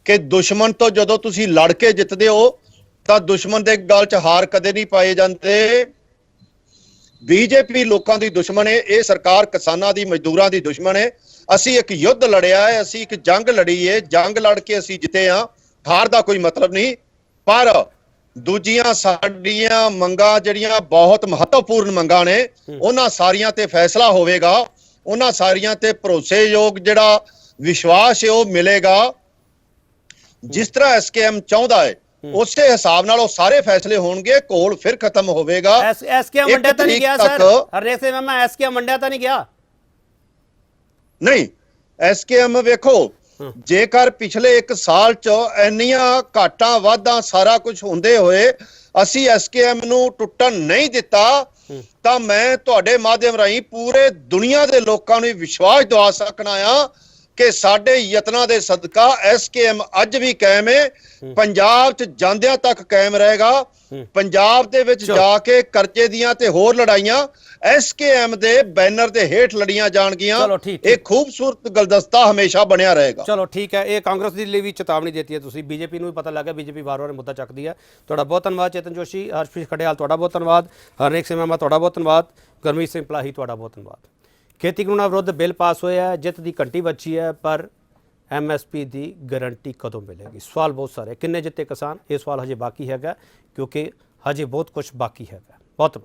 ਕਿ ਦੁਸ਼ਮਣ ਤੋਂ ਜਦੋਂ ਤੁਸੀਂ ਲੜ ਕੇ ਜਿੱਤਦੇ ਹੋ ਤਾਂ ਦੁਸ਼ਮਣ ਦੇ ਗੱਲ 'ਚ ਹਾਰ ਕਦੇ ਨਹੀਂ ਪਾਏ ਜਾਂਦੇ। ਬੀਜੇਪੀ ਲੋਕਾਂ ਦੀ ਦੁਸ਼ਮਣ ਹੈ, ਇਹ ਸਰਕਾਰ ਕਿਸਾਨਾਂ ਦੀ, ਮਜ਼ਦੂਰਾਂ ਦੀ ਦੁਸ਼ਮਣ ਹੈ। ਅਸੀਂ ਇੱਕ ਯੁੱਧ ਲੜਿਆ ਹੈ, ਅਸੀਂ ਇੱਕ ਜੰਗ ਲੜੀ ਹੈ, ਜੰਗ ਲੜ ਕੇ ਅਸੀਂ ਜਿੱਤੇ ਹਾਂ। ਹਾਰ ਦਾ ਕੋਈ ਮਤਲਬ ਨਹੀਂ। ਪਰ ਦੂਜੀਆਂ ਸਾਡੀਆਂ ਮੰਗਾਂ ਜਿਹੜੀਆਂ ਬਹੁਤ ਮਹੱਤਵਪੂਰਨ ਮੰਗਾਂ ਨੇ, ਉਹਨਾਂ ਸਾਰੀਆਂ ਤੇ ਫੈਸਲਾ ਹੋਵੇਗਾ, ਉਹਨਾਂ ਸਾਰੀਆਂ ਤੇ ਭਰੋਸੇਯੋਗ ਜਿਹੜਾ ਵਿਸ਼ਵਾਸ ਹੈ ਉਹ ਮਿਲੇਗਾ। ਜਿਸ ਤਰ੍ਹਾਂ ਐਸਕੇਐਮ ਚਾਹੁੰਦਾ ਹੈ ਉਸੇ ਹਿਸਾਬ ਨਾਲ ਉਹ ਸਾਰੇ ਫੈਸਲੇ ਹੋਣਗੇ, ਘੋਲ ਫਿਰ ਖਤਮ ਹੋਵੇਗਾ। ਐਸਕੇਐਮ ਵੰਡਿਆ ਤਾਂ ਨਹੀਂ ਗਿਆ ਸਰ? ਹਰਨੇਕ ਸਿੰਘ ਮਾਮਾ, ਐਸਕੇਐਮ ਵੰਡਿਆ ਤਾਂ ਨਹੀਂ ਗਿਆ? ਨਹੀਂ, ਐਸਕੇਐਮ ਵੇਖੋ, ਜੇਕਰ ਪਿਛਲੇ 1 ਸਾਲ ਚ ਇੰਨੀਆਂ ਘਾਟਾਂ ਵਾਧਾਂ ਸਾਰਾ ਕੁਝ ਹੁੰਦੇ ਹੋਏ ਅਸੀਂ ਐਸਕੇਐਮ ਨੂੰ ਟੁੱਟਣ ਨਹੀਂ ਦਿੱਤਾ, ਤਾਂ ਮੈਂ ਤੁਹਾਡੇ ਮਾਧਿਅਮ ਰਾਹੀਂ ਪੂਰੇ ਦੁਨੀਆ ਦੇ ਲੋਕਾਂ ਨੂੰ ਵਿਸ਼ਵਾਸ ਦਿਵਾ ਸਕਣਾ ਆ ਕਿ ਸਾਡੇ ਯਤਨਾਂ ਦੇ ਸਦਕਾ ਐਸਕੇਐਮ ਅੱਜ ਵੀ ਕਾਇਮ ਹੈ, ਪੰਜਾਬ 'ਚ ਜਾਂਦਿਆਂ ਤੱਕ ਕਾਇਮ ਰਹੇਗਾ। ਪੰਜਾਬ ਦੇ ਵਿੱਚ ਜਾ ਕੇ ਕਰਜ਼ੇ ਦੀਆਂ ਤੇ ਹੋਰ ਲੜਾਈਆਂ ਐਸਕੇਐਮ ਦੇ ਬੈਨਰ ਦੇ ਹੇਠ ਲੜੀਆਂ ਜਾਣਗੀਆਂ। ਇਹ ਖੂਬਸੂਰਤ ਗੁਲਦਸਤਾ ਹਮੇਸ਼ਾ ਬਣਿਆ ਰਹੇਗਾ। ਚਲੋ ਠੀਕ ਹੈ, ਇਹ ਕਾਂਗਰਸ ਦੇ ਲਈ ਵੀ ਚੇਤਾਵਨੀ ਦਿੱਤੀ ਹੈ ਤੁਸੀਂ, ਬੀਜੇਪੀ ਨੂੰ ਵੀ ਪਤਾ ਲੱਗਾ, ਬੀਜੇਪੀ ਵਾਰ-ਵਾਰ ਮੁੱਦਾ ਚੱਕਦੀ ਹੈ। ਤੁਹਾਡਾ ਬਹੁਤ ਧੰਨਵਾਦ ਚੇਤਨ ਜੋਸ਼ੀ, ਹਰਪ੍ਰੀਤ ਖੜਿਆਲ ਤੁਹਾਡਾ ਬਹੁਤ ਧੰਨਵਾਦ, ਹਰਨੇਕ ਸਿੰਘ ਮਾਮਾ ਤੁਹਾਡਾ ਬਹੁਤ ਧੰਨਵਾਦ, ਗੁਰਮੀਤ ਸਿੰਘ ਪਲਾਹੀ ਤੁਹਾਡਾ ਬਹੁਤ ਧੰਨਵਾਦ। ਖੇਤੀ ਕਾਨੂੰਨਾਂ ਵਿਰੁੱਧ ਬਿੱਲ ਪਾਸ ਹੋਇਆ ਹੈ, ਜਿੱਤ ਦੀ ਘੰਟੀ ਵੱਜੀ ਹੈ, ਪਰ ਐਮਐਸਪੀ ਦੀ ਗਾਰੰਟੀ ਕਦੋਂ ਮਿਲੇਗੀ? ਸਵਾਲ ਬਹੁਤ ਸਾਰੇ, ਕਿੰਨੇ ਜਿੱਤੇ ਕਿਸਾਨ, ਇਹ ਸਵਾਲ ਹਜੇ ਬਾਕੀ ਹੈਗਾ, ਕਿਉਂਕਿ ਹਜੇ ਬਹੁਤ ਕੁਝ ਬਾਕੀ ਹੈਗਾ। ਬਹੁਤ